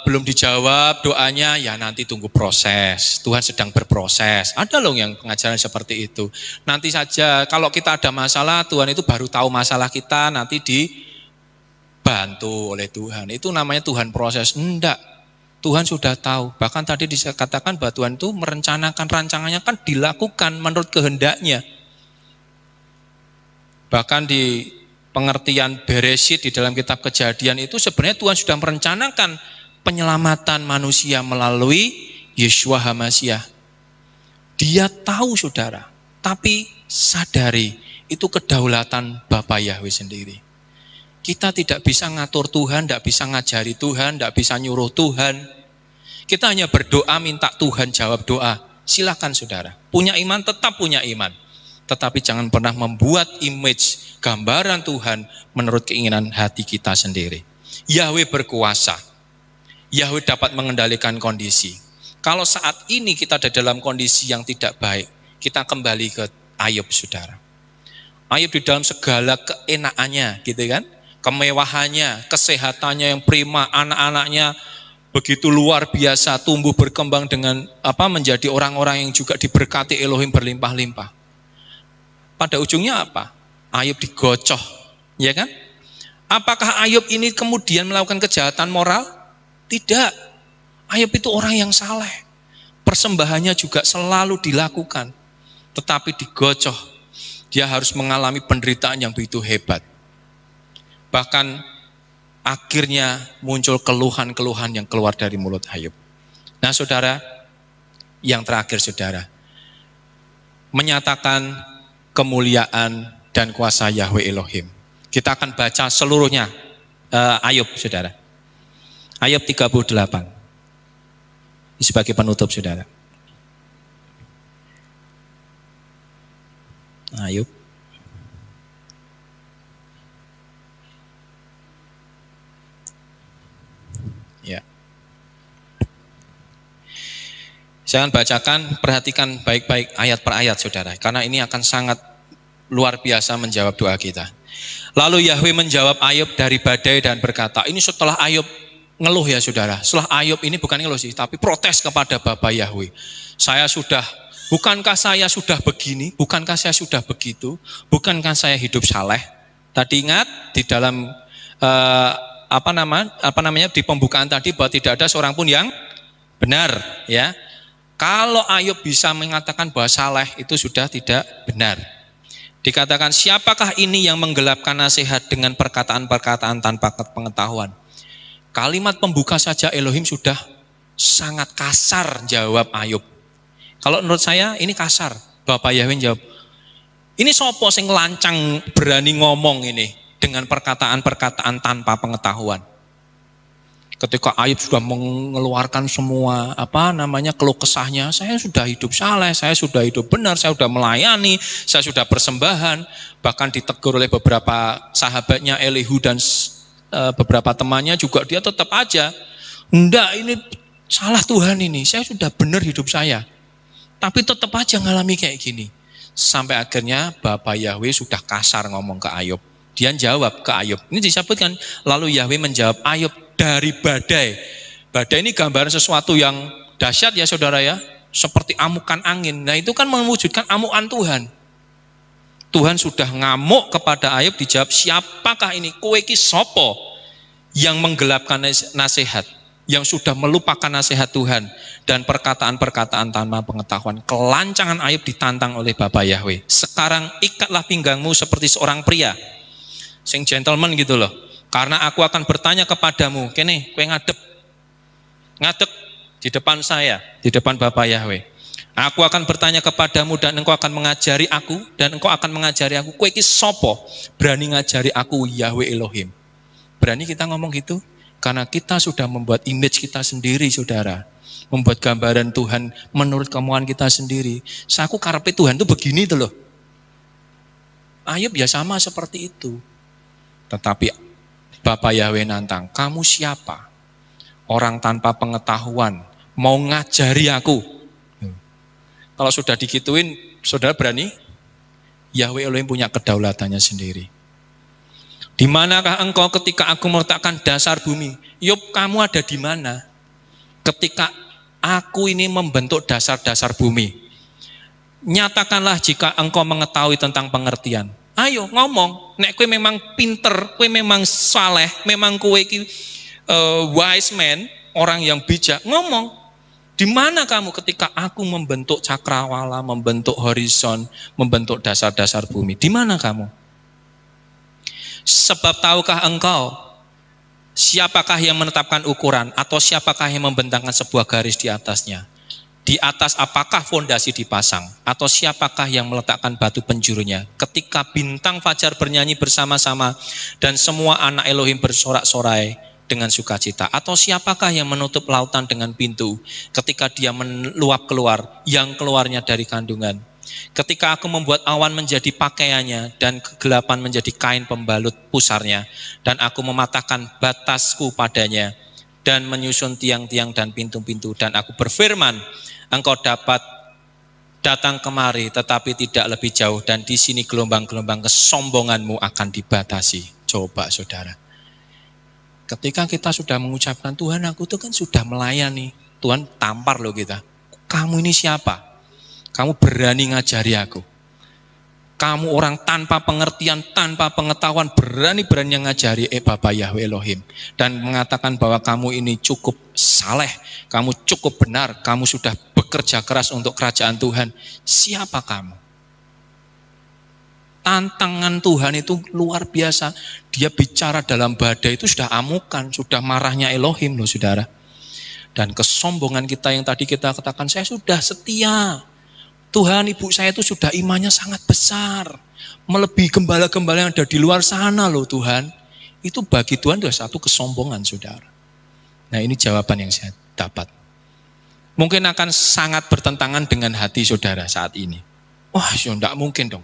belum dijawab doanya, ya nanti tunggu proses. Tuhan sedang berproses. Ada loh yang pengajaran seperti itu. Nanti saja kalau kita ada masalah, Tuhan itu baru tahu masalah kita, nanti dibantu oleh Tuhan. Itu namanya Tuhan proses. Enggak. Tuhan sudah tahu. Bahkan tadi dikatakan bahwa Tuhan itu merencanakan, rancangannya kan dilakukan menurut kehendaknya. Bahkan di pengertian Bereshit di dalam kitab Kejadian itu sebenarnya Tuhan sudah merencanakan penyelamatan manusia melalui Yeshua HaMasyiah. Dia tahu saudara, tapi sadari itu kedaulatan Bapa Yahweh sendiri. Kita tidak bisa ngatur Tuhan, tidak bisa ngajari Tuhan, tidak bisa nyuruh Tuhan. Kita hanya berdoa minta Tuhan jawab doa. Silakan saudara, punya iman tetap punya iman. Tetapi jangan pernah membuat image, gambaran Tuhan menurut keinginan hati kita sendiri. Yahweh berkuasa. Yahweh dapat mengendalikan kondisi. Kalau saat ini kita ada dalam kondisi yang tidak baik, kita kembali ke Ayub saudara. Ayub di dalam segala keenakannya gitu kan. Kemewahannya, kesehatannya yang prima, anak-anaknya begitu luar biasa, tumbuh berkembang dengan menjadi orang-orang yang juga diberkati Elohim berlimpah-limpah. Pada ujungnya apa? Ayub digocoh, ya kan? Apakah Ayub ini kemudian melakukan kejahatan moral? Tidak. Ayub itu orang yang saleh. Persembahannya juga selalu dilakukan. Tetapi digocoh. Dia harus mengalami penderitaan yang begitu hebat. Bahkan akhirnya muncul keluhan-keluhan yang keluar dari mulut Ayub. Nah saudara, yang terakhir saudara, menyatakan kemuliaan dan kuasa Yahweh Elohim. Kita akan baca seluruhnya Ayub saudara. Ayub 38. Ini sebagai penutup saudara. Ayub. Ya. Saya akan bacakan, perhatikan baik-baik ayat per ayat saudara, karena ini akan sangat luar biasa menjawab doa kita. Lalu Yahweh menjawab Ayub dari badai dan berkata, ini setelah Ayub ngeluh ya saudara, setelah Ayub ini bukan ngeluh sih, tapi protes kepada Bapa Yahweh. Bukankah saya sudah begini, bukankah saya sudah begitu, bukankah saya hidup saleh? Tadi ingat di dalam di pembukaan tadi bahwa tidak ada seorang pun yang benar, ya. Kalau Ayub bisa mengatakan bahwa saleh itu sudah tidak benar. Dikatakan siapakah ini yang menggelapkan nasihat dengan perkataan-perkataan tanpa pengetahuan? Kalimat pembuka saja Elohim sudah sangat kasar jawab Ayub. Kalau menurut saya ini kasar. Bapak Yahweh jawab, ini sopo sing lancang berani ngomong ini dengan perkataan-perkataan tanpa pengetahuan. Ketika Ayub sudah mengeluarkan semua keluh kesahnya, saya sudah hidup saleh, saya sudah hidup benar, saya sudah melayani, saya sudah persembahan, bahkan ditegur oleh beberapa sahabatnya Elihu dan beberapa temannya juga dia tetap aja, enggak ini salah Tuhan ini, saya sudah benar hidup saya, tapi tetap aja ngalami kayak gini. Sampai akhirnya Bapak Yahweh sudah kasar ngomong ke Ayub. Dia jawab ke Ayub. Ini disebutkan, lalu Yahweh menjawab Ayub dari badai. Badai ini gambaran sesuatu yang dahsyat ya saudara ya. Seperti amukan angin. Nah itu kan mewujudkan amukan Tuhan. Tuhan sudah ngamuk kepada Ayub, dijawab, siapakah ini? Kowe iki sopo yang menggelapkan nasihat, yang sudah melupakan nasihat Tuhan dan perkataan-perkataan tanpa pengetahuan. Kelancangan Ayub ditantang oleh Bapa Yahweh. Sekarang ikatlah pinggangmu seperti seorang pria, sing gentleman gitu loh. Karena aku akan bertanya kepadamu, kene, kowe ngadep di depan saya, di depan Bapa Yahweh. Aku akan bertanya kepadamu dan engkau akan mengajari aku, dan engkau akan mengajari aku. Kowe iki sapa? Berani ngajari aku Yahweh Elohim. Berani kita ngomong gitu? Karena kita sudah membuat image kita sendiri, saudara. Membuat gambaran Tuhan menurut kemauan kita sendiri. Aku karepe Tuhan itu begini tuh loh. Ayub ya sama seperti itu. Tetapi Bapa Yahweh nantang, kamu siapa? Orang tanpa pengetahuan, mau ngajari aku. Kalau sudah digituin, saudara berani? Yahweh Elohim punya kedaulatannya sendiri. Di manakah engkau ketika aku meletakkan dasar bumi? Yub, kamu ada di mana? Ketika aku ini membentuk dasar-dasar bumi. Nyatakanlah jika engkau mengetahui tentang pengertian. Ayo ngomong, nek kowe memang pinter, kowe memang saleh, memang kowe iki wise man, orang yang bijak, ngomong. Di mana kamu ketika aku membentuk cakrawala, membentuk horizon, membentuk dasar-dasar bumi? Di mana kamu? Sebab tahukah engkau siapakah yang menetapkan ukuran atau siapakah yang membentangkan sebuah garis di atasnya? Di atas apakah fondasi dipasang atau siapakah yang meletakkan batu penjurunya? Ketika bintang fajar bernyanyi bersama-sama dan semua anak Elohim bersorak-sorai dengan sukacita, atau siapakah yang menutup lautan dengan pintu ketika dia meluap keluar yang keluarnya dari kandungan? Ketika aku membuat awan menjadi pakaiannya dan kegelapan menjadi kain pembalut pusarnya, dan aku mematahkan batasku padanya dan menyusun tiang-tiang dan pintu-pintu, dan aku berfirman, engkau dapat datang kemari tetapi tidak lebih jauh, dan di sini gelombang-gelombang kesombonganmu akan dibatasi. Coba saudara, ketika kita sudah mengucapkan Tuhan aku tuh kan sudah melayani, Tuhan tampar loh kita. Kamu ini siapa? Kamu berani ngajari aku. Kamu orang tanpa pengertian, tanpa pengetahuan, berani-berani ngajari Bapa Yahweh Elohim. Dan mengatakan bahwa kamu ini cukup saleh, kamu cukup benar, kamu sudah bekerja keras untuk kerajaan Tuhan. Siapa kamu? Tantangan Tuhan itu luar biasa. Dia bicara dalam badai itu sudah amukan, sudah marahnya Elohim loh saudara. Dan kesombongan kita yang tadi kita katakan, saya sudah setia. Tuhan, ibu saya itu sudah imannya sangat besar. Melebihi gembala-gembala yang ada di luar sana loh Tuhan. Itu bagi Tuhan sudah satu kesombongan saudara. Nah ini jawaban yang saya dapat. Mungkin akan sangat bertentangan dengan hati saudara saat ini. Wah, ya enggak mungkin dong.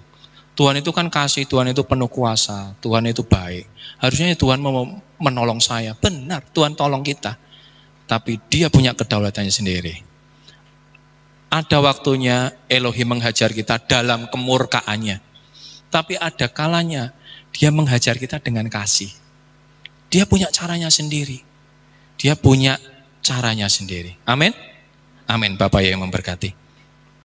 Tuhan itu kan kasih, Tuhan itu penuh kuasa, Tuhan itu baik. Harusnya Tuhan mau menolong saya. Benar, Tuhan tolong kita. Tapi dia punya kedaulatannya sendiri. Ada waktunya Elohim menghajar kita dalam kemurkaannya. Tapi ada kalanya dia menghajar kita dengan kasih. Dia punya caranya sendiri. Dia punya caranya sendiri. Amin. Amin. Bapak yang memberkati.